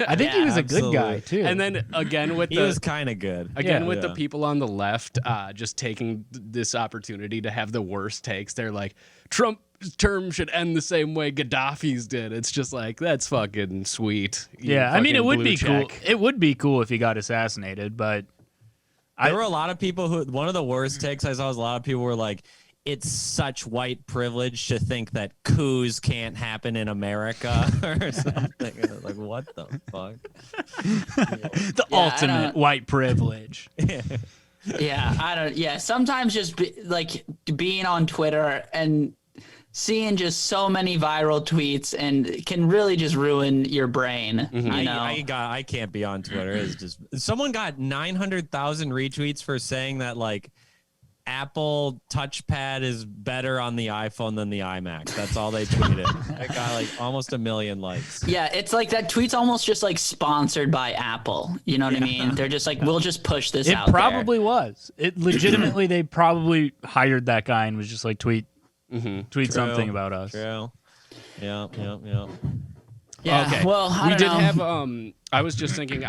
I think he Yeah, was a good guy, absolutely. too. And then again with He the was kind of good. Again, Yeah. with the Yeah. people on the left just taking this opportunity to have the worst takes, they're like, Trump's term should end the same way Gaddafi's did. It's just like, that's fucking sweet. You yeah, I mean, it fucking would blue be cool. check. It would be cool if he got assassinated, but There were a lot of people who, one of the worst takes I saw was a lot of people were like, it's such white privilege to think that coups can't happen in America or something. And I was like, what the fuck? the Yeah, I ultimate don't- white privilege. yeah, I don't. Yeah, sometimes just like being on Twitter and seeing just so many viral tweets and can really just ruin your brain. You know? I can't be on Twitter. It's just someone got 900,000 retweets for saying that like Apple touchpad is better on the iPhone than the iMac. That's all they tweeted. It got like almost 1 million likes. Yeah, it's like that tweet's almost just like sponsored by Apple. You know what I mean? They're just like, we'll just push this It out there. probably was. It legitimately, they probably hired that guy and was just like, tweet True. something about us. True. Yeah. Yeah, Okay. well, I we don't did know. have, I was just thinking,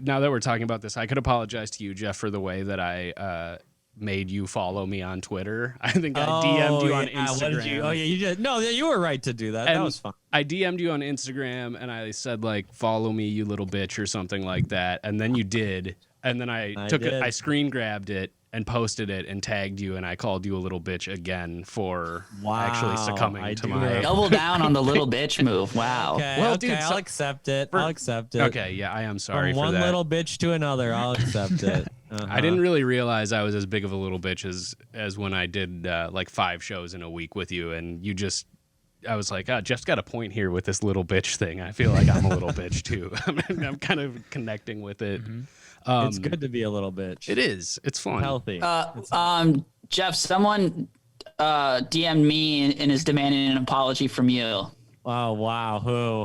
now that we're talking about this, I could apologize to you, Geoff, for the way that I made you follow me on Twitter. I think I DM'd you on Instagram. What did you? Oh yeah, you did. No, you were right to do that. And that was fun. I DM'd you on Instagram and I said like, follow me, you little bitch, or something like that. And then you did. And then I screen grabbed it and posted it and tagged you, and I called you a little bitch again for actually succumbing to my double down on the little bitch move. Wow. Okay, Well, okay, dude, I'll accept it. I'll accept it. Okay, yeah, I am sorry From for one that. little bitch to another, I'll accept it. I didn't really realize I was as big of a little bitch as when I did like 5 shows in a week with you, and you just. I was like, Jeff's got a point here with this little bitch thing. I feel like I'm a little bitch too. I'm kind of connecting with it. It's good to be a little bitch. It is. It's fun. Healthy. Jeff, someone DM'd me and is demanding an apology from you. Oh wow, who?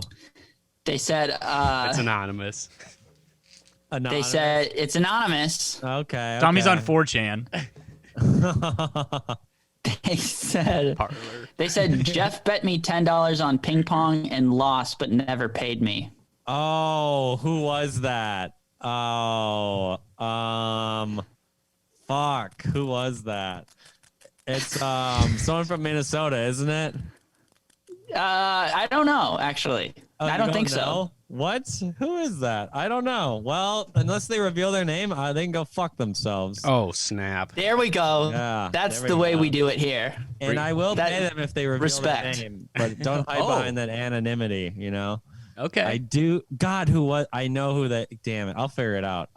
They said it's anonymous. They said it's anonymous. Okay. Tommy's on 4chan. They said Parlor. They said Jeff bet me $10 on ping pong and lost, but never paid me. Oh, who was that? Oh, fuck. Who was that? It's someone from Minnesota, isn't it? I don't know, actually. Oh, I you don't think know? so. What? Who is that? I don't know. Well, unless they reveal their name, they can go fuck themselves. Oh, snap. There we go. Yeah, That's there the we way go. we do it here. And I will That- pay them if they reveal respect. their name, but don't hide behind that anonymity, you know? Okay. I do. God, who was? I know who that. Damn it! I'll figure it out.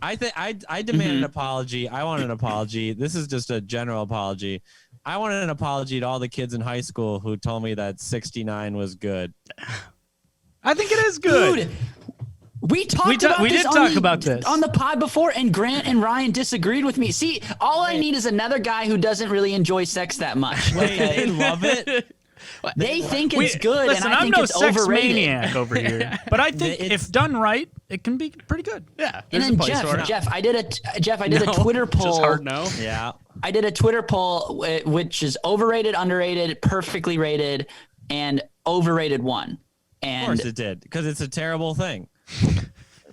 I think I demand an apology. I want an apology. This is just a general apology. I want an apology to all the kids in high school who told me that 69 was good. I think it is good. Dude, we talked about we this did on talk the, about this on the pod before, and Grant and Ryan disagreed with me. See, all I need is another guy who doesn't really enjoy sex that much. Wait, they love it. They think it's good, Listen, and I think I'm no it's sex overrated. maniac over here, but I think if done right, it can be pretty good. Yeah. And There's a then place for it. Jeff, I did a Twitter poll. Just hard no. Yeah. I did a Twitter poll which is overrated, underrated, perfectly rated, and overrated one. Of And course it did, because it's a terrible thing.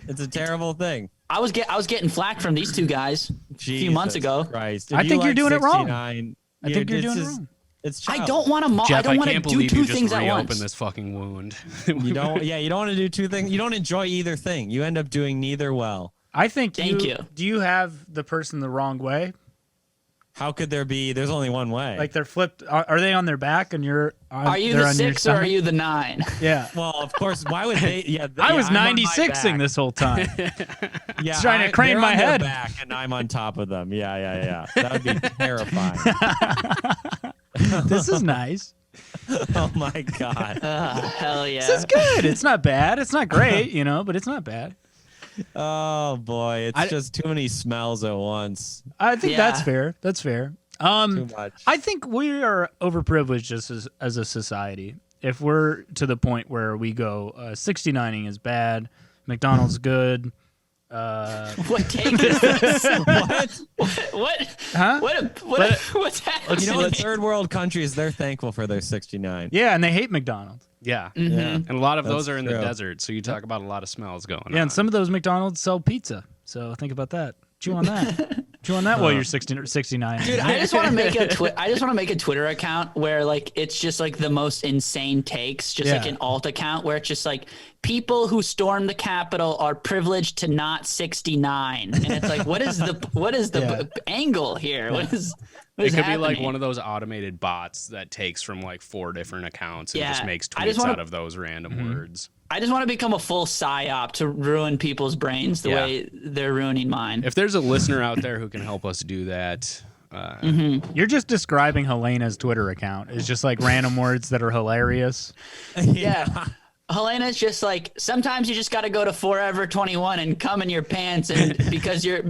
It's a terrible thing. I was getting flack from these two guys a few months ago. Christ. I think you're doing it wrong. 69, I think you're doing it wrong. It's I don't want to. I Jeff, I don't want to can't do believe two you just things at reopened once. this fucking wound. You don't. Yeah, you don't want to do two things. You don't enjoy either thing. You end up doing neither well. I think. Thank you. Do you have the person the wrong way? How could there be? There's only one way. Like they're flipped. Are they on their back and you're? Are you they're the on your 6 or are stomach? you the 9? Yeah. well, of course. Why would they? Yeah. I was I'm on my 96ing back. this whole time. Yeah, trying to crane they're my on their head. back and I'm on top of them. Yeah. That would be terrifying. This is nice. Oh my god. Hell yeah. This is good. It's not bad. It's not great, but it's not bad. Oh boy, it's I- just too many smells at once. I think Yeah. that's fair. That's fair. Too much. I think we are overprivileged as a society. If we're to the point where we go, 69ing is bad, McDonald's good. What take is this? What? Huh? What's happening? You know, the third world countries, they're thankful for their 69. Yeah, and they hate McDonald's. Yeah. Yeah. And a lot of those That's are in the true. desert, so you talk about a lot of smells going on. Yeah, and some of those McDonald's sell pizza. So think about that. Chew on that. Chew on that while you're 69. Dude, I just want to make a Twitter account where like it's just like the most insane takes, just like Yeah. an alt account where it's just like people who stormed the Capitol are privileged to not 69, and it's like what is the angle here? What is It could happening? be like one of those automated bots that takes from like 4 different accounts and Yeah, just makes I just tweets wanna- out of those random words. I just want to become a full psyop to ruin people's brains the Yeah. way they're ruining mine. If there's a listener out there who can help us do that, You're just describing Helena's Twitter account. It's just like random words that are hilarious. Yeah. Helena's just like sometimes you just got to go to Forever 21 and come in your pants and because your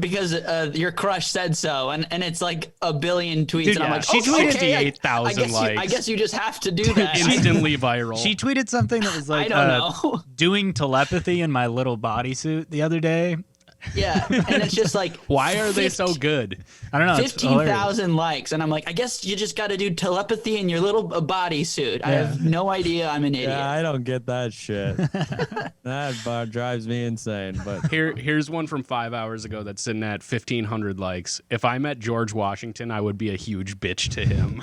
crush said so and it's like a billion tweets Dude, and I'm yeah. like She okay, tweeted I 8,000 guess likes. I guess you just have to do that. instantly viral. She tweeted something that was like, I don't know. doing telepathy in my little bodysuit the other day. Yeah, and it's just like, Why are they so good? I don't know. It's hilarious. 15,000 likes, and I'm like, I guess you just got to do telepathy in your little bodysuit. I have no idea. I'm an idiot. Yeah, I don't get that shit. That bar drives me insane. But Here's one from 5 hours ago that's sitting at 1,500 likes. If I met George Washington, I would be a huge bitch to him.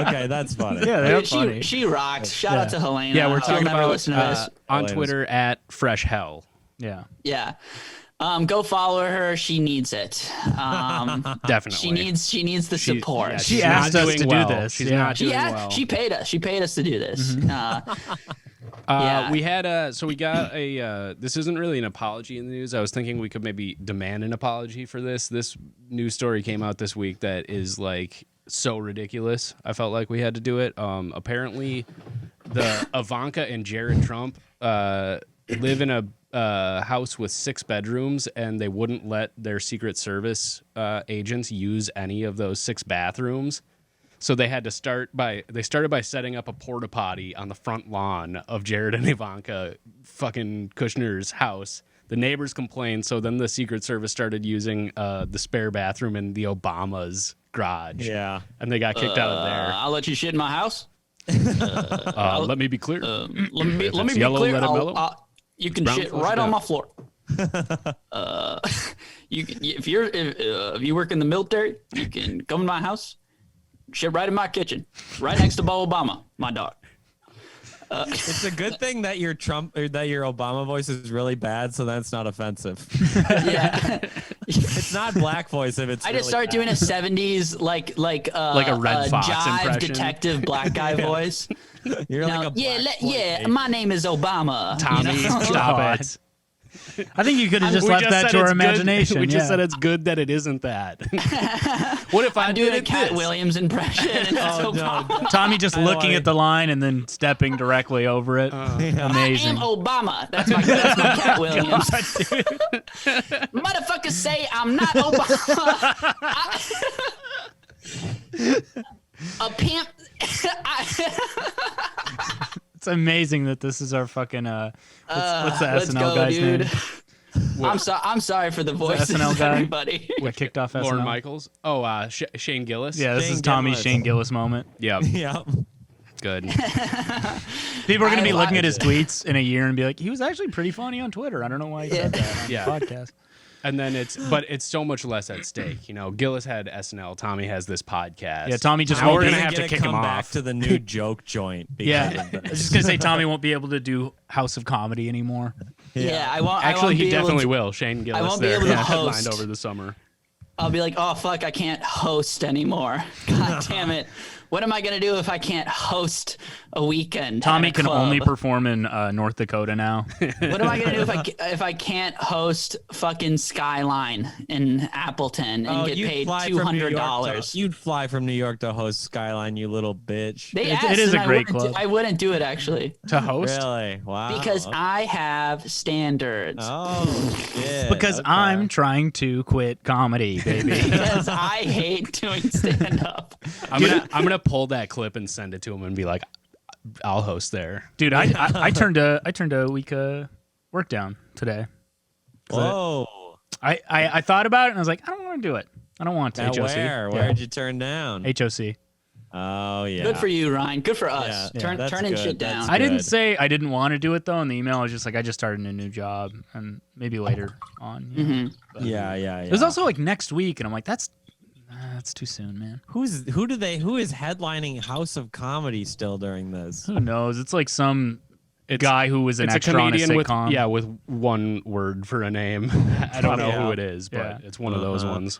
okay, that's funny. Yeah, they're Dude, funny. she rocked. Shout out to Helena. Yeah, we're I'll talking never about listen to this. on Twitter at Fresh Hell. Yeah. Yeah. Go follow her. She needs it. Definitely. She needs the support. Yeah, She she's asked not us doing to well. do this. She's Yeah. not doing well. She paid us. She paid us to do this. Yeah. We had so we got a this isn't really an apology in the news. I was thinking we could maybe demand an apology for this. This news story came out this week that is like so ridiculous. I felt like we had to do it. Apparently the Ivanka and Jared Trump live in a house with 6 bedrooms, and they wouldn't let their Secret Service agents use any of those 6 bathrooms. So they had to started by setting up a porta potty on the front lawn of Jared and Ivanka fucking Kushner's house. The neighbors complained, so then the Secret Service started using the spare bathroom in the Obama's garage. Yeah. And they got kicked out of there. I'll let you shit in my house. Let me be clear. Let me it's be yellow, clear. let it mellow. You can Brown shit flush right it on out. my floor. If you work in the military, you can come to my house, shit right in my kitchen, right next to Bo Obama, my dog. It's a good thing that your Obama voice is really bad, so that's not offensive. Yeah. It's not black voice if it's. I just really started doing a 70s like a Red Fox jive impression. detective black guy voice. You're No, like a black voice agent. my name is Obama. Tommy, You know? stop God. it. I think you could have just We left just that said to our it's good. imagination. We just yeah. said it's good that it isn't that. What if I'm doing did a Cat this? Williams impression. And it's Oh, Obama. no. Tommy just I looking like- at the line and then stepping directly over it. I Amazing. am Obama. That's my Cat Williams. Motherfuckers say I'm not Obama. A pimp. It's amazing that this is our fucking what's the Let's SNL go, guy's dude. name? I'm sorry for the voices, SNL guy? everybody. What kicked off SNL? Lauren Michaels. Oh, Shane Gillis. Yeah, this Shane is Tommy's Gillis. Shane Gillis moment. Yep. Yeah. Good. People are going to be I looking like at his tweets in a year and be like, he was actually pretty funny on Twitter. I don't know why he said that on Yeah. the podcast. And then it's so much less at stake. You know, Gillis had SNL. Tommy has this podcast. Yeah, Tommy just Now won't we're be gonna Doesn't have to get kick him come back off. to the new joke joint. because Yeah, of I was this. just gonna say Tommy won't be able to do House of Comedy anymore. Yeah, I won't. Actually, I won't he be able definitely to- will. Shane Gillis. won't be there able to headlined host. over the summer. I'll be like, oh fuck, I can't host anymore. God damn it. What am I gonna do if I can't host a weekend? Tommy at a can club? only perform in North Dakota now. What am I gonna do if I can't host fucking Skyline in Appleton and Oh, get you'd paid fly from New York to- $200? You'd fly from New York to host Skyline, you little bitch. They It asked, is and a great I wouldn't club. I wouldn't do it actually To host? Really? Wow. because I have standards. Oh shit. Because okay. I'm trying to quit comedy, baby. Because I hate doing stand up. I'm gonna pull that clip and send it to him and be like, I'll host there. Dude, I turned a week work down today. Whoa. I thought about it and I was like, I don't want to do it. I don't want to. Now HOC. where'd you turn down? HOC. Oh yeah. Good for you, Ryan. Good for us. Yeah, that's Turning good. shit That's down. I didn't Good. say I didn't want to do it though in the email. I was just like, I just started a new job and maybe later on. You know? But Yeah. It was also like next week, and I'm like, that's too soon, man. who is headlining House of Comedy still during this? Who knows? It's like some guy who was an It's a extra on a comedian with sitcom. with one word for a name. I don't know Yeah. who it is, but Yeah. it's one of those ones.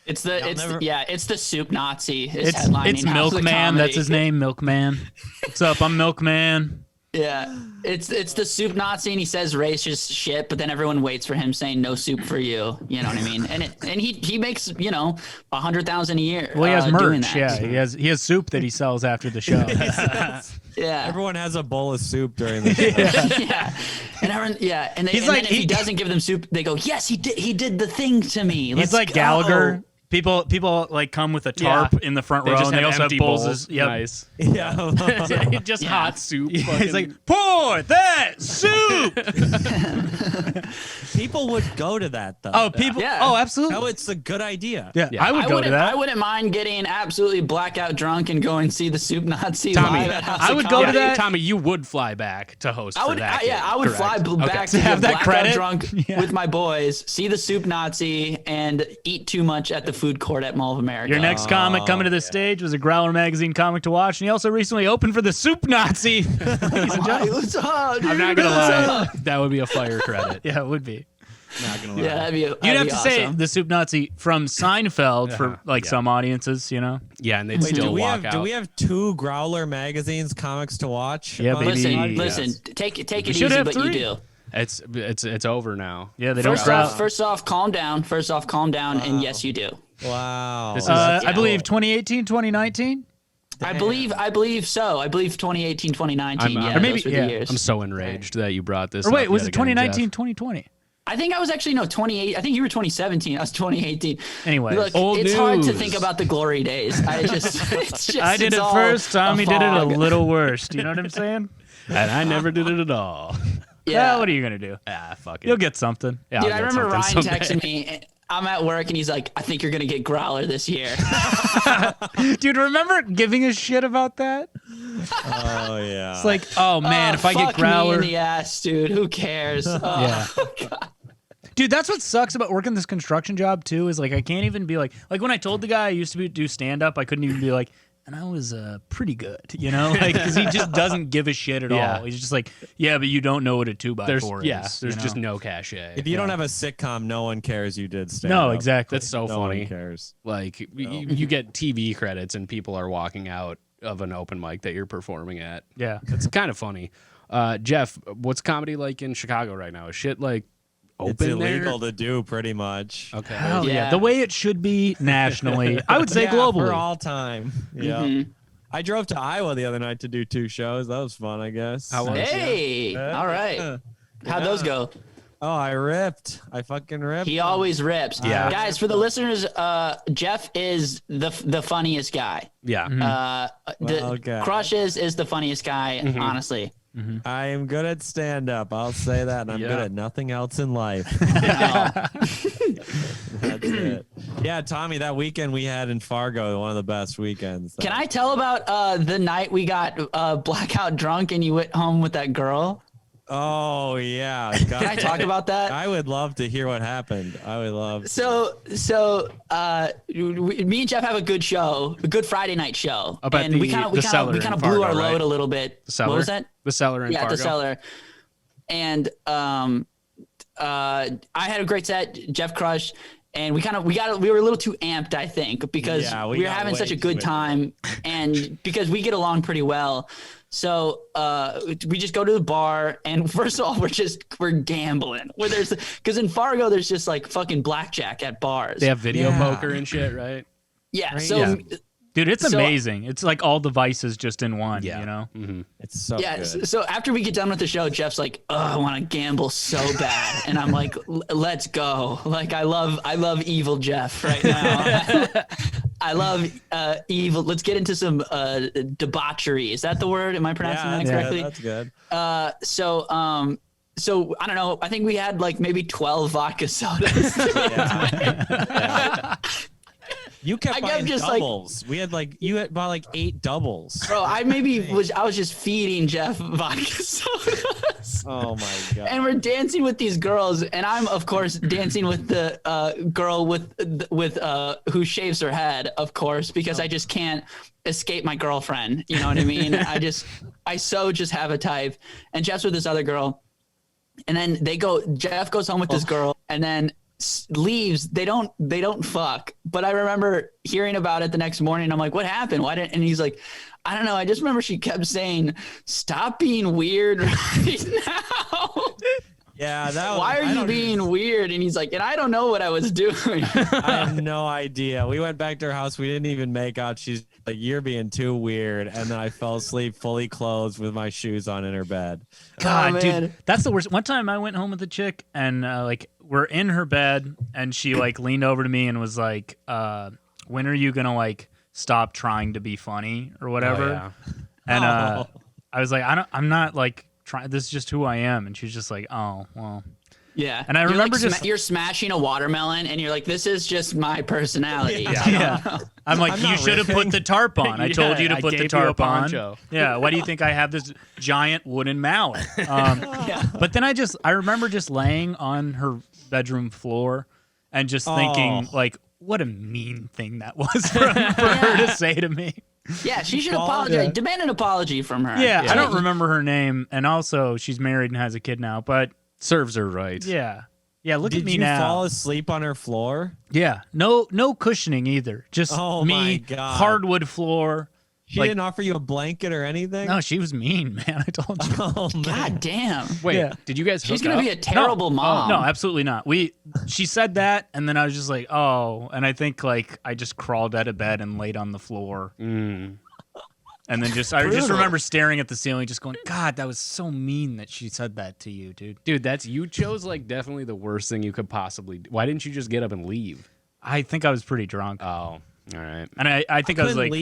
It's the never- it's the soup Nazi. Is It's headlining House of Milkman. That's Comedy. his name, Milkman. What's up? I'm Milkman. Yeah, it's the soup Nazi, and he says racist shit, but then everyone waits for him saying no soup for you. You know what I mean? And he makes $100,000 a year. Well, he has doing merch. that. Yeah, he has soup that he sells after the show. yeah. Everyone has a bowl of soup during the show. yeah, and everyone, and He's then like- if he doesn't give them soup, they go, yes, he did the thing to me. He's Let's like go." Gallagher. People like come with a tarp in the front row, and they also have bowls. Yep. Nice. Yeah. Just hot soup. He's like, pour that soup. People would go to that though. Oh, people. Yeah. Oh, absolutely. No, it's a good idea. Yeah, Yeah. I would go to that. I wouldn't mind getting absolutely blackout drunk and going see the Soup Nazi Tommy, live at House I of would go to Comedy. that. Tommy, you would fly back to host I would, for that. I would fly back to have get that blackout credit? drunk with my boys, see the Soup Nazi, and eat too much at the food court at Mall of America. Your next comic coming to the stage was a Growler Magazine comic to watch, and he also recently opened for the Soup Nazi. Ladies and gentlemen. What's up, dude? I'm not gonna lie, that would be a fire credit. Yeah, it would be. Not gonna lie. Yeah, that'd be. You'd have to say awesome. the Soup Nazi from Seinfeld for like some audiences, you know? Yeah, and they'd still walk out. Do we have 2 Growler Magazines comics to watch? Yeah, on baby. the Yes. Listen. Take it should easy, have but 3. you do. It's over now. Yeah, they First don't off, growl. first off, calm down. And yes, you do. Wow. This is- I believe 2018, 2019? I believe so. I believe 2018, 2019. I'm- Yeah, or maybe- those were the years. I'm so enraged that you brought this. Or wait, up was yet it again, 2019, Jeff. 2020? I think I was actually 28. I think you were 2017. I was 2018. Anyway, Look, old it's hard to news. think about the glory days. I did it's it all first. Tommy a did it a fog. little worse. Do you know what I'm saying? And I never did it at all. Yeah. Well, what are you gonna do? Fuck it. You'll get something. Yeah, Dude, I'll I get remember Ryan something someday. texting me. I'm at work and he's like, "I think you're gonna get Growler this year." Dude, remember giving a shit about that? Oh yeah. It's like, oh man, if I get Fuck me Growler, in the ass, dude. Who cares? yeah. Dude, that's what sucks about working this construction job too. Is like I can't even be like when I told the guy I used to do stand up, I couldn't even be like, and I was pretty good, you know, like because he just doesn't give a shit at Yeah. all. He's just like, yeah, but you don't know what a 2x4 is. There's you just know? no cachet. if you don't have a sitcom, no one cares you did stand No, up. exactly. That's so No funny. one cares. Like you get TV credits and people are walking out of an open mic that you're performing at. Yeah. It's kind of funny. Jeff, what's comedy like in Chicago right now? Is shit like open It's illegal there? to do pretty much. Okay. Hell yeah. Yeah. The way it should be nationally. I would say Yeah, globally. for all time. Yeah. Mhm. I drove to Iowa the other night to do 2 shows. That was fun, I guess. How was it? Hey, all right. How'd those go? Oh, I ripped. I fucking ripped. He always rips. Yeah. Guys, for the listeners, Jeff is the funniest guy. Yeah. Well, okay. Crush is the funniest guy, honestly. I am good at stand up. I'll say that. And I'm Yeah. good at nothing else in life. No. That's it. Yeah, Tommy, that weekend we had in Fargo, one of the best weekends. Can I tell about the night we got blackout drunk and you went home with that girl? Oh, yeah. Can I talk about that? I would love to hear what happened. I would love. So, me and Jeff have a good show, a good Friday night show, Up at and we the kind of Cellar in blew our Fargo, load right? a little bit. The Cellar? What was that? The Cellar in Yeah, Fargo. the Cellar. And I had a great set. Jeff crushed, and we were a little too amped, I think, because Yeah, we we were got having way such a too good into time, and because we get along pretty well. So we just go to the bar, and first of all, we're gambling. Because in Fargo, there's just like fucking blackjack at bars. They have video Yeah. poker and shit, right? Yeah. Right? So Yeah. Dude, it's So- amazing. It's like all devices just in one, Yeah. you know? Mm-hmm. It's so yeah. good. So after we get done with the show, Jeff's like, "Oh, I want to gamble so bad," and I'm like, "Let's go!" Like I love evil Jeff right now. I love evil. Let's get into some debauchery. Is that the word? Am I pronouncing that correctly? That's good. So I don't know. I think we had like maybe 12 vodka sodas. Yeah. You kept I kept buying just, like- doubles. You had bought like 8 doubles. Bro, I was just feeding Jeff vodka sodas. Oh my god. And we're dancing with these girls, and I'm of course dancing with the girl with who shaves her head, of course, because I just can't escape my girlfriend. You know what I mean? I just have a type. And Jeff's with this other girl, and then Jeff goes home with this girl, and then leaves. They don't fuck. But I remember hearing about it the next morning. I'm like, what happened? Why didn't? And he's like, I don't know. I just remember she kept saying, "Stop being weird right now." Yeah, that was, Why are you being weird? And he's like, and I don't know what I was doing. I have no idea. We went back to her house. We didn't even make out. She's like, "You're being too weird." And then I fell asleep fully clothed with my shoes on in her bed. God, Oh, dude, man. that's the worst. One time I went home with a chick and we're in her bed, and she like leaned over to me and was like, "When are you gonna like stop trying to be funny or whatever?" Oh, yeah. And I was like, I'm not like trying. This is just who I am. And she's just like, "Oh, well." Yeah. And I remember you're smashing a watermelon and you're like, this is just my personality. Yeah. I'm like, you should have put the tarp on. I told you to put the tarp on. Yeah. Why do you think I have this giant wooden mallet? But then I remember just laying on her bedroom floor and just thinking, like, what a mean thing that was for her to say to me. Yeah, she should apologize. Demand an apology from her. Yeah, I don't remember her name. And also, she's married and has a kid now. But serves her right. yeah. Look at me Did you now. fall asleep on her floor? Yeah, no cushioning either. Just me, hardwood floor. She didn't offer you a blanket or anything? No, she was mean, man. I told you. Oh, man. God damn. Wait, did you guys? She's gonna be a terrible mom. No, absolutely not. She said that, and then I was just like, oh, and I think like I just crawled out of bed and laid on the floor. And then I just remember staring at the ceiling, just going, God, that was so mean that she said that to you, dude. Dude, you chose like definitely the worst thing you could possibly do. Why didn't you just get up and leave? I think I was pretty drunk. Oh, all right. And I think I was like,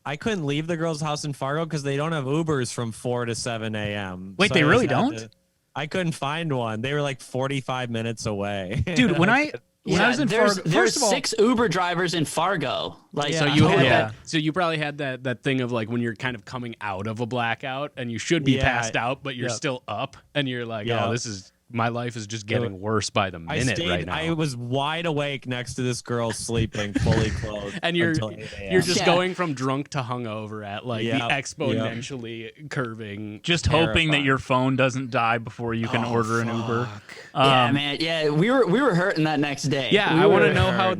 I couldn't leave the girl's house in Fargo because they don't have Ubers from 4 to 7 a.m. Wait, they really don't? I couldn't find one. They were like 45 minutes away. Dude, when I was in Fargo, there's 6 Uber drivers in Fargo. Like, So you had so you probably had that thing of like when you're kind of coming out of a blackout and you should be passed out, but you're still up and you're like, oh, this is my life is just getting worse by the minute right now. I was wide awake next to this girl sleeping, fully clothed. And you're just going from drunk to hungover at like the exponentially curving. Just hoping that your phone doesn't die before you can order an Uber. Yeah, man. Yeah, we were hurting that next day. Yeah, I want to know how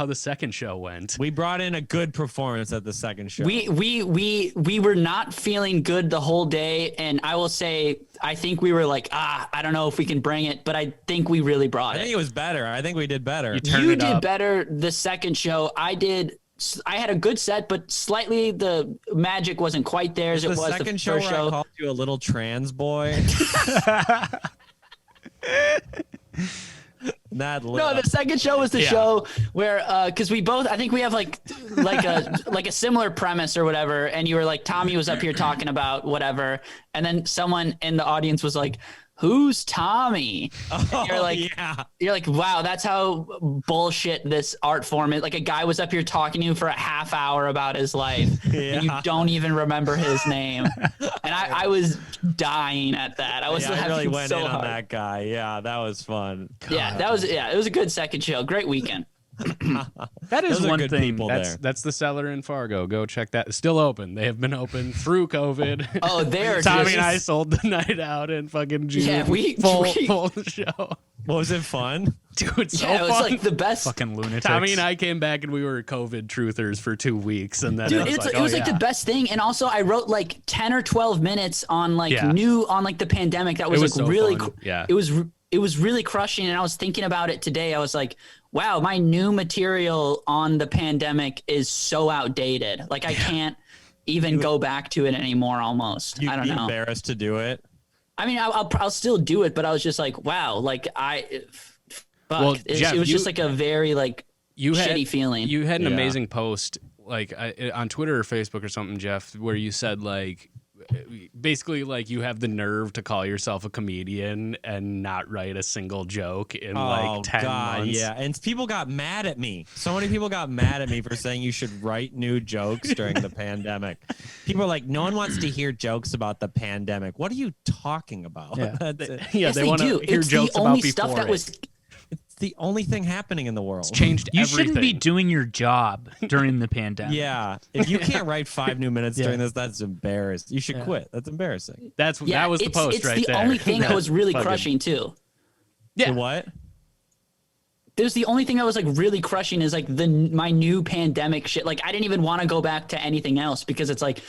the second show went. We brought in a good performance at the second show. We were not feeling good the whole day, and I will say I think we were like, I don't know if we can bring it, but I think we really brought it. I think it was better. I think we did better. You did better the second show. I had a good set, but slightly the magic wasn't quite there as it was the second show. first show. I called you a little trans boy. No, the second show was the show where because we both, I think we have like a similar premise or whatever, and you were like, Tommy was up here talking about whatever, and then someone in the audience was like, who's Tommy? And you're like, wow, that's how bullshit this art form is. Like a guy was up here talking to you for a half hour about his life, and you don't even remember his name. And I was dying at that. I was I really went so in hard on that guy. Yeah, that was fun. God. It was a good second show. Great weekend. That is one thing. That's the cellar in Fargo. Go check that. It's still open. They have been open through COVID. Oh, they're Tommy and I sold the night out and fucking full show. Was it fun? Dude, it's so it was fun. like the best. Fucking lunatics. Tommy and I came back and we were COVID truthers for 2 weeks, and then it was like the best thing. And also, I wrote like 10 or 12 minutes on like the pandemic. That was like so really fun. Yeah. It was really crushing. And I was thinking about it today. I was like, wow, my new material on the pandemic is so outdated. Like I can't even go back to it anymore. Almost. I don't know. Embarrassed to do it. I mean, I'll still do it, but I was just like, wow, like Geoff, it was just like a very like shitty feeling. You had an amazing post like on Twitter or Facebook or something, Geoff, where you said like basically like you have the nerve to call yourself a comedian and not write a single joke in like 10 months. Yeah, and people got mad at me. So many people got mad at me for saying you should write new jokes during the pandemic. People are like, no one wants to hear jokes about the pandemic. What are you talking about? Yeah, yes, they want to hear jokes about before It's the only thing happening in the world. It's changed you everything. shouldn't be doing your job during the pandemic. Yeah. If you can't write 5 new minutes during this, that's embarrassing. You should quit. That's embarrassing. That was the post right there. It's the only thing that was really crushing too. Yeah. The what? There's the only thing that was like really crushing is like my new pandemic shit. Like I didn't even want to go back to anything else because it's like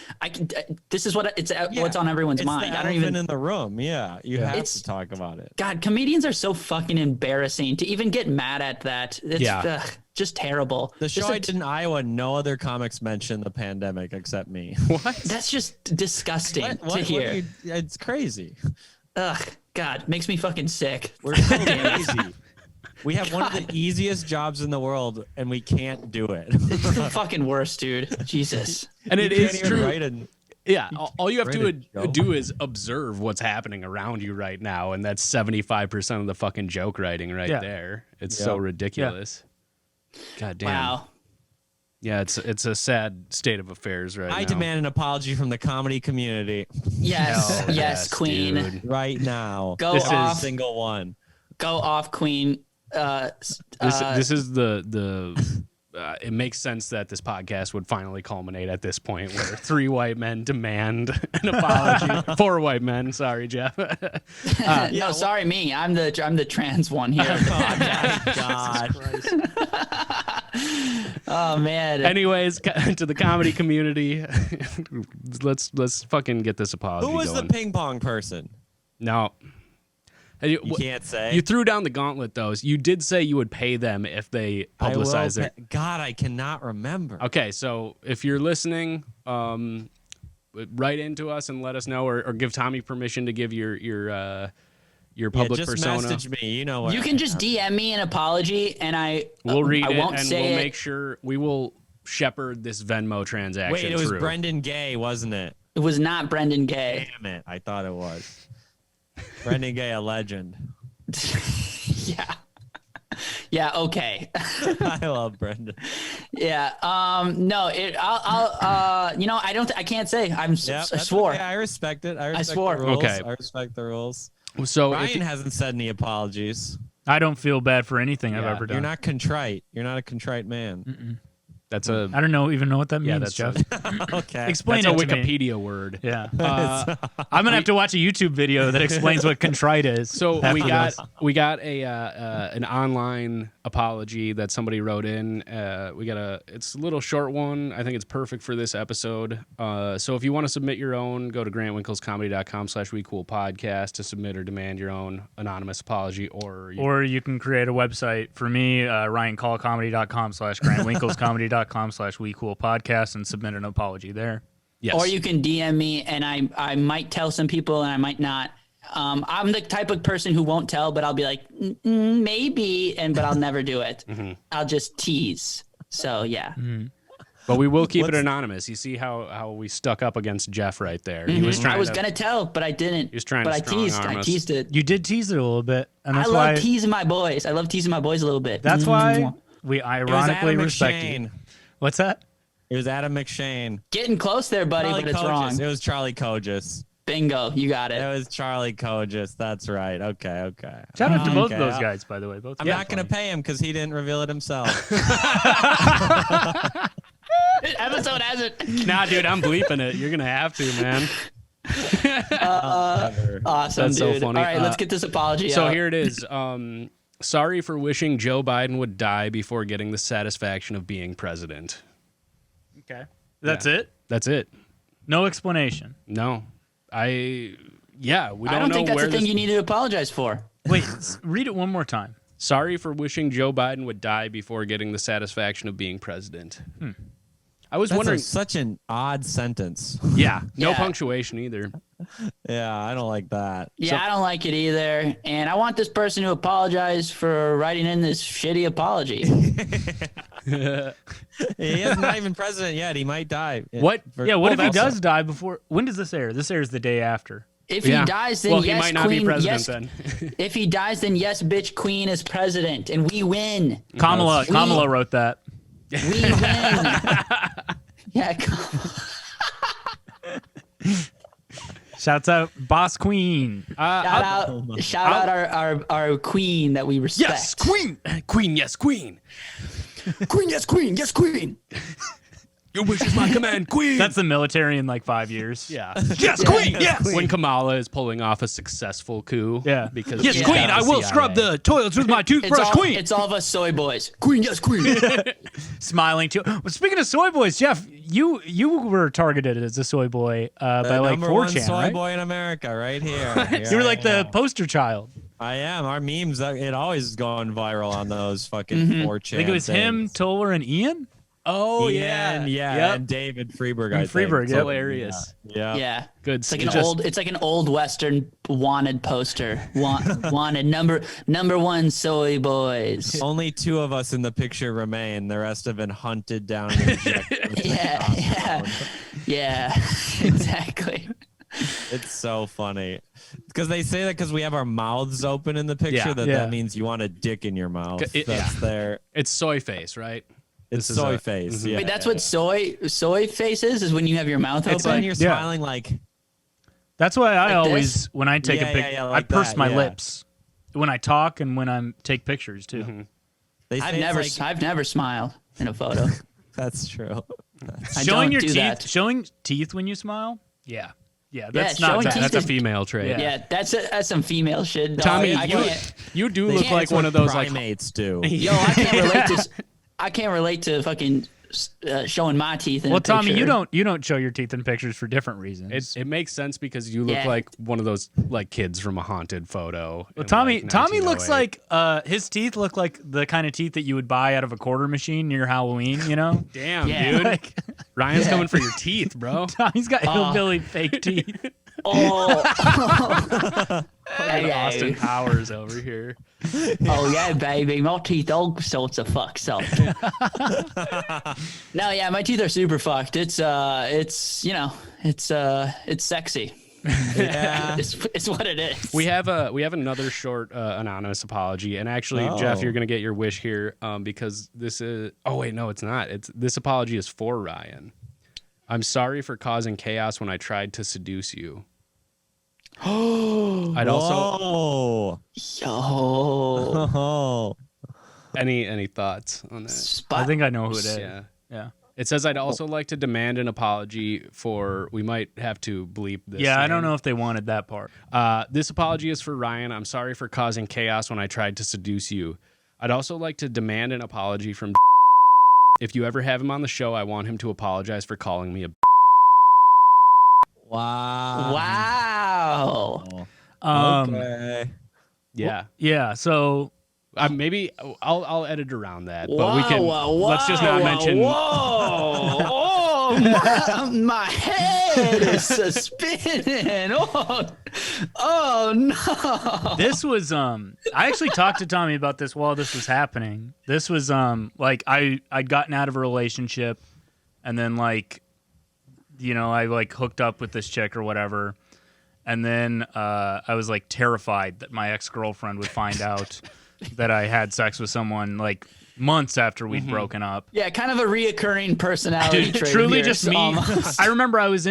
this is what's on everyone's mind. I don't even in the room. Yeah, you have to talk about it. God, comedians are so fucking embarrassing to even get mad at that. It's just terrible. The show I did in Iowa, no other comics mentioned the pandemic except me. What? That's just disgusting to hear. It's crazy. Ugh, God, makes me fucking sick. We're so crazy. We have one of the easiest jobs in the world, and we can't do it. It's the fucking worst, dude. Jesus. And it You is can't even true. write a- Yeah, all you have write to a joke. do is observe what's happening around you right now, and that's 75% of the fucking joke writing right Yeah. there. It's so ridiculous. God damn. Wow. Yeah, it's a sad state of affairs right now. I demand an apology from the comedy community Yes, Hell yes, Queen. dude. right now. Go This is- Every off. single one. Go off, Queen. This is the it makes sense that this podcast would finally culminate at this point where 3 white men demand an apology. 4 white men, sorry, Jeff. No, sorry, me. I'm the trans one here. God. Oh man. Anyways, to the comedy community, let's fucking get this apology Who was going. the ping pong person? No. Hey, You can't say. You threw down the gauntlet, though. You did say you would pay them if they I will publicize it. God, I cannot remember. Okay, so if you're listening, write into us and let us know, or give Tommy permission to give your public just persona. message me. You know what? You can just DM me an apology, and We'll read I it won't and say we'll it. make sure we will shepherd this Venmo transaction Wait, it was through. Brendan Gay, wasn't it? It was not Brendan Gay. Damn it. I thought it was. Brendan Gay, a legend. Yeah. Yeah. Okay. I love Brendan. Yeah. No. I can't say. I That's swore. okay. I respect it. I respect swore. the rules. Okay. I respect the rules. So if Ryan you- hasn't said any apologies. I don't feel bad for anything I've Yeah, ever done. You're not contrite. You're not a contrite man. that's a I don't even know what that Yeah, means, that's Jeff. Okay. Explain that's a it to me. Wikipedia word. Yeah. I'm gonna have to watch a YouTube video that explains what contrite is. So after we got this. an online apology that somebody wrote in. It's a little short one. I think it's perfect for this episode. So if you want to submit your own, go to grantwinklescomedy.com/wecoolpodcast to submit or demand your own anonymous apology, or Or you can create a website for me, ryancallcomedy.com/grantwinkelscomedy.com/wecoolpodcast and submit an apology there. yes. Or you can DM me, and I might tell some people, and I might not. I'm the type of person who won't tell, but I'll be like, maybe, but I'll never do it. I'll just tease. So yeah. But we will keep it anonymous. You see how we stuck up against Jeff right there. He was trying. I was gonna tell, but I didn't. He was trying but to I teased. strong-arm I us. teased it. You did tease it a little bit, and that's I why love teasing my boys. I love teasing my boys a little bit. that's why Mwah. we It was ironically Adam respect you. McShane. What's that? It was Adam McShane. Getting close there, buddy, Charlie but it's Kogis. wrong. It was Charlie Kogis. Bingo, you got It it. was Charlie Kogis. That's right. Okay. Shout out to both Okay, of those I'll- guys, by the way. Both. I'm not going to pay him because he didn't reveal it himself. Episode hasn't. Nah, dude, I'm bleeping it. You're gonna have to, man. Awesome, That's so dude. funny. All right, let's get this apology So out. here it is. Sorry for wishing Joe Biden would die before getting the satisfaction of being president. Okay. That's it. That's it. No explanation. No, we don't I don't know think that's where the thing this. you need to apologize for. Wait, read it one more time. Sorry for wishing Joe Biden would die before getting the satisfaction of being president. I was That's wondering. such an odd sentence. Yeah, no Yeah. punctuation either. Yeah, I don't like that. Yeah, I don't like it either. And I want this person to apologize for writing in this shitty apology. He is not even president yet. He might die. What? Yeah, what if he that's- does die before? When does this air? This airs the day after. If Yeah. he dies, then Well, yes, he might not Queen. be president Yes, then. if he dies, then yes, bitch, Queen is president, and we win. Kamala We- wrote that. We win. Yeah. Shouts out, Boss Queen. Shout out our queen that we respect. Yes, queen, queen, yes, queen. Queen, yes, queen, yes, queen. Your wish is my command, queen. That's the military in like 5 years. Yeah. Yes, queen. Yes. When Kamala is pulling off a successful coup. Yeah. Because Yes, she's queen. got I the will CIA. scrub the toilets with my toothbrush, queen. It's all of us soy boys. Queen, yes, queen. Smiling too. Well, speaking of soy boys, Jeff, you were targeted as a soy boy by like number one 4chan, soy right? boy in America, right here. You were like the poster child. I am. Our memes, it always is going viral on those fucking 4chan. I think it was him, things. Toller, and Ian. Oh Ian, yeah. yeah, and David Freeberg. I think. Freeberg, It's yep. hilarious. Yeah. Yeah. Good. It's like an old Western wanted poster. Wanted number one soy boys. Only 2 of us in the picture remain. The rest have been hunted down and injected. Yeah, exactly. It's so funny because they say that because we have our mouths open in the picture that means you want a dick in your mouth. That's there. It's soy face, right? It's soy face. Yeah. Wait, that's what soy face is when you have your mouth It's open. when you're smiling like. That's why I Like always, this? when I take a picture, I like purse that, my lips when I talk and when I take pictures too. They say I've never smiled in a photo. That's true. I Showing don't your do teeth, that. showing teeth when you smile. Yeah, that's showing not bad. teeth That's a is- female trait. Yeah, that's some female shit. Dog. Tommy, I can't, you do They look can't- like it's one what of those like primates do. yo, I can't relate to fucking showing my teeth in Well, a picture. Tommy, you don't show your teeth in pictures for different reasons. it makes sense because you look Yeah. like one of those like kids from a haunted photo. Well, in, Tommy like, looks 1908. like his teeth look like the kind of teeth that you would buy out of a quarter machine near Halloween. You know, Damn, Yeah. dude. like Ryan's coming for your teeth, bro. Tommy's got hillbilly fake teeth. Oh, Fucking Austin Powers over here. oh yeah, baby, my teeth all sorts of fucked up. No, yeah, my teeth are super fucked. It's sexy. Yeah. It's what it is. We have another short anonymous apology, and actually, Jeff, you're gonna get your wish here because this is. Oh wait, no, it's not. This apology is for Ryan. I'm sorry for causing chaos when I tried to seduce you. I'd also. Yo, Oh. Any thoughts on that? I think I know who it is. Yeah. It says I'd also like to demand an apology for. We might have to bleep this. Yeah, I don't name. know if they wanted that part. This apology is for Ryan. I'm sorry for causing chaos when I tried to seduce you. I'd also like to demand an apology from. If you ever have him on the show, I want him to apologize for calling me a. Wow. wow. Okay. Yeah. Yeah. So Maybe I'll edit around that, but we can. Whoa, let's just not mention. Whoa! Oh, my head is spinning. Oh no! this was I actually talked to Tommy about this while this was happening. This was like I'd gotten out of a relationship, and then like, you know, I like hooked up with this chick or whatever, and then I was like terrified that my ex-girlfriend would find out that I had sex with someone like months after we'd broken up. Yeah, kind of a reoccurring personality Dude, trait. truly here, just me. almost. I remember I was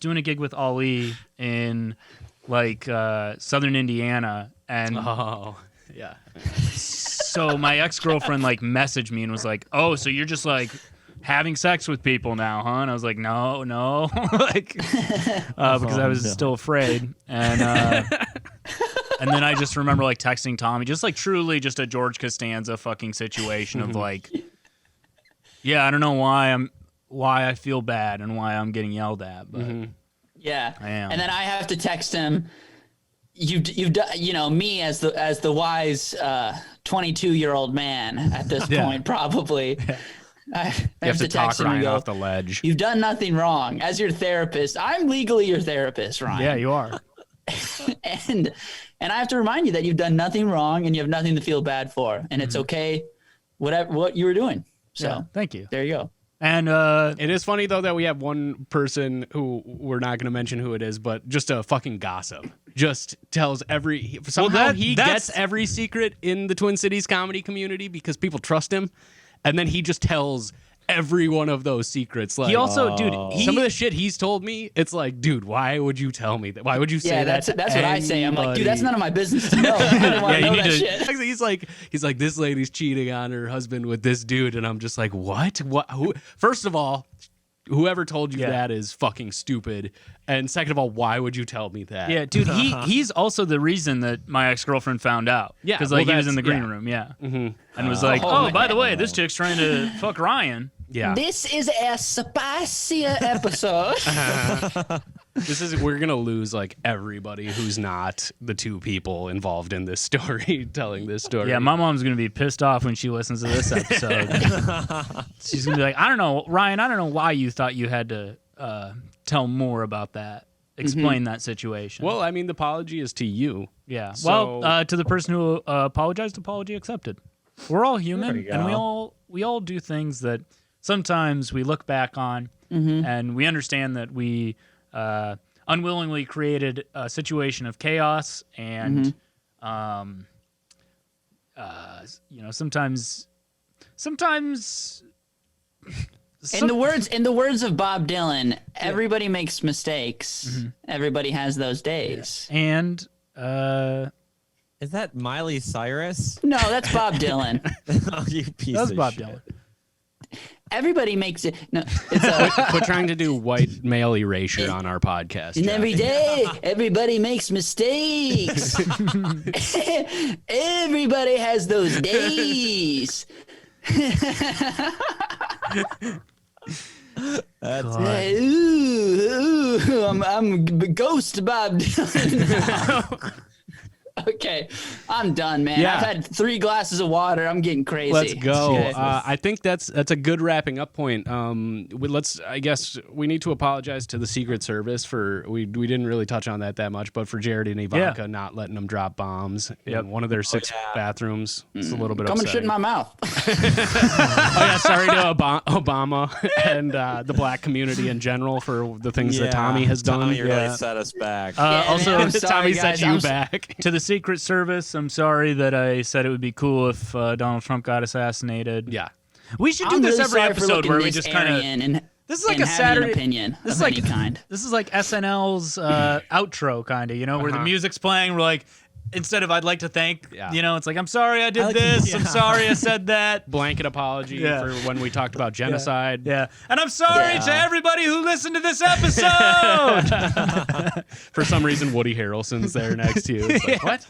doing a gig with Ali in like southern Indiana, and Oh, yeah. so my ex-girlfriend like messaged me and was like, "Oh, so you're just like having sex with people now, huh?" And I was like, no, like because I was still afraid, and then I just remember like texting Tommy, just like truly just a George Costanza fucking situation of like, yeah, I don't know why I feel bad and why I'm getting yelled at, but Yeah, I am. and then I have to text him. You've done, you know, me as the wise 22-year-old man at this point, probably. I You have to talk text him and Ryan go, off the ledge. "You've done nothing wrong." As your therapist, I'm legally your therapist, Ryan. yeah, you are. and I have to remind you that you've done nothing wrong and you have nothing to feel bad for, and it's okay, what you were doing. So Yeah, thank you. there you go. And It is funny though that we have one person who we're not going to mention who it is, but just a fucking gossip. Just tells somehow he that's- gets every secret in the Twin Cities comedy community because people trust him, and then he just tells every one of those secrets. Like he also, dude, some of the shit he's told me, it's like, dude, why would you tell me that? Why would you say Yeah, that? that's to what I say. I'm like, dude, that's anybody? none of my business to know. I don't want to Yeah, you know need that to- shit. He's like this lady's cheating on her husband with this dude, and I'm just like, what? Who? First of all, whoever told you Yeah. that is fucking stupid, and second of all, why would you tell me that? yeah, dude, he's also the reason that my ex-girlfriend found out. Yeah, because like well, he was in the that's- green yeah. room, yeah, Mm-hmm. and was like, Oh, oh, by man. the way, this chick's trying to fuck Ryan. Yeah. This is a spicier episode. We're gonna lose like everybody who's not the two people involved in this story telling this story. Yeah, my mom's gonna be pissed off when she listens to this episode. She's gonna be like, I don't know, Ryan, I don't know why you thought you had to tell more about that. Explain that situation. Well, I mean, the apology is to you. Yeah. So- Well, to the person who apologized, apology accepted. We're all There human, you and go. we all do things that sometimes we look back on, and we understand that we unwillingly created a situation of chaos, and sometimes. In the words of Bob Dylan, everybody makes mistakes. Everybody has those days. And Is that Miley Cyrus? No, that's Bob Dylan. Oh, you piece that's of Bob shit. Dylan. Everybody makes it. No, it's Quit trying to do white male erasure on our podcast. and Jeff. every day, everybody makes mistakes. Everybody has those days. That's Ooh, I'm Ghost Bob Dylan. Okay, I'm done, man. Yeah. I've had 3 glasses of water. I'm getting crazy. Let's go. Okay. I think that's a good wrapping up point. I guess we need to apologize to the Secret Service for we didn't really touch on that much, but for Jared and Ivanka not letting them drop bombs in one of their 6 bathrooms. It's a little bit Come and shit upsetting. in my mouth. Oh yeah, sorry to Obama and the black community in general for the things that Tommy has done. Tommy really set us back. Also, man, I'm sorry, Tommy guys. set you I'm back. to the Secret Service, I'm sorry that I said it would be cool if Donald Trump got assausinated. Yeah. We should do I'm this really every sorry for episode looking where we this just kind of. Aryan and This is like and a having Saturday an opinion This of is like any kind. This is like SNL's outro, kind of. You know, where the music's playing. We're like, instead of I'd like to thank. You know, it's like I'm sorry I did this. I'm sorry I said that. Blanket apology for when we talked about genocide. Yeah, and I'm sorry to everybody who listened to this episode. For some reason, Woody Harrelson's there next to you. It's like, what?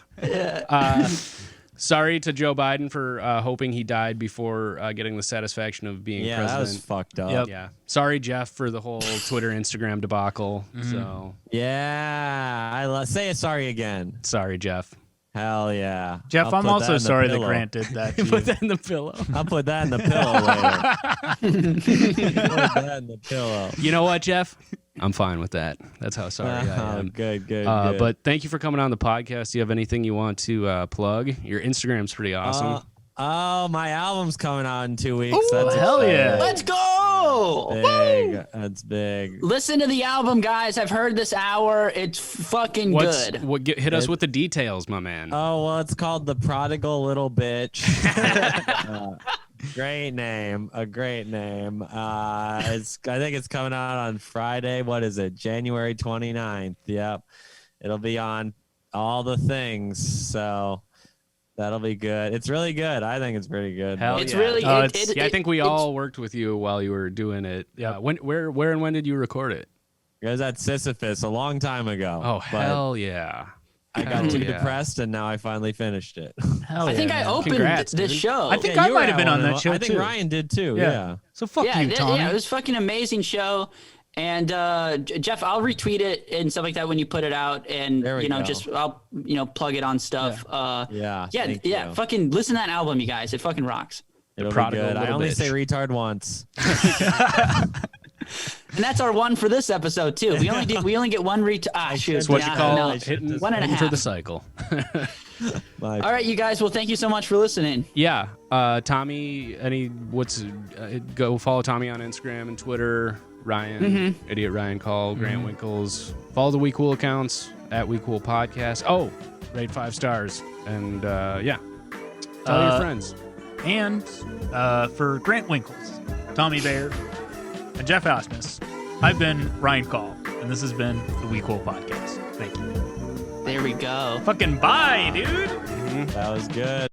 Sorry to Joe Biden for hoping he died before getting the satisfaction of being Yeah, that was president. fucked up. Yeah. Sorry, Jeff, for the whole Twitter, Instagram debacle. So Yeah, say sorry again. sorry, Jeff. Hell yeah. Jeff, I'll I'm put also that in the sorry that pillow. Grant did that. To Put you. that in the pillow. I'll put that in the pillow later. Put that in the pillow. You know what, Jeff? I'm fine with that. That's how sorry I am. Good. But thank you for coming on the podcast. Do you have anything you want to plug? Your Instagram's pretty awesome. My album's coming out in 2 weeks. Ooh, That's hell exciting. yeah. Let's go. Big. That's big. Listen to the album, guys. I've heard this hour. It's fucking good. Hit us with the details, my man. Oh, well, it's called The Prodigal Little Bitch. Great name. A great name. I think it's coming out on Friday. What is it? January 29th. Yep. It'll be on all the things. So that'll be good. It's really good. I think it's pretty good. Hell It's yeah. really. Oh, it- I think we it's- all worked with you while you were doing it. Yeah. Where and when did you record it? It was at Sisyphus a long time ago. Oh, but hell yeah. I got too depressed, and now I finally finished it. Hell I think I opened Congrats, this dude. show. I think Yeah, I you were might have at been on one of that them. show I think too. Ryan did too. Yeah. So fuck you, Tommy. Yeah, it was fucking amazing show. And Jeff, I'll retweet it and stuff like that when you put it out, and There we go. just I'll plug it on stuff. Yeah. Yeah, thank yeah. you. Fucking listen to that album, you guys. It fucking rocks. It'll be Prodigal good. I little only bitch. say retard once. And that's our one for this episode too. We only get one shoot. It's what you call no. hitting, One and a hitting for half. the cycle. My All right, you guys. Well, thank you so much for listening. Yeah. Tommy, go follow Tommy on Instagram and Twitter. Ryan, Idiot Ryan Call, Grant Winkles. Follow the wecool accounts at wecool podcast. Oh, rate 5 stars. And tell your friends. And for Grant Winkles, Tommy Bayer, and Geoff Asmus, I've been Ryan Call, and this has been the We Cool Podcast. Thank you. There we go. Fucking bye, dude. That was good.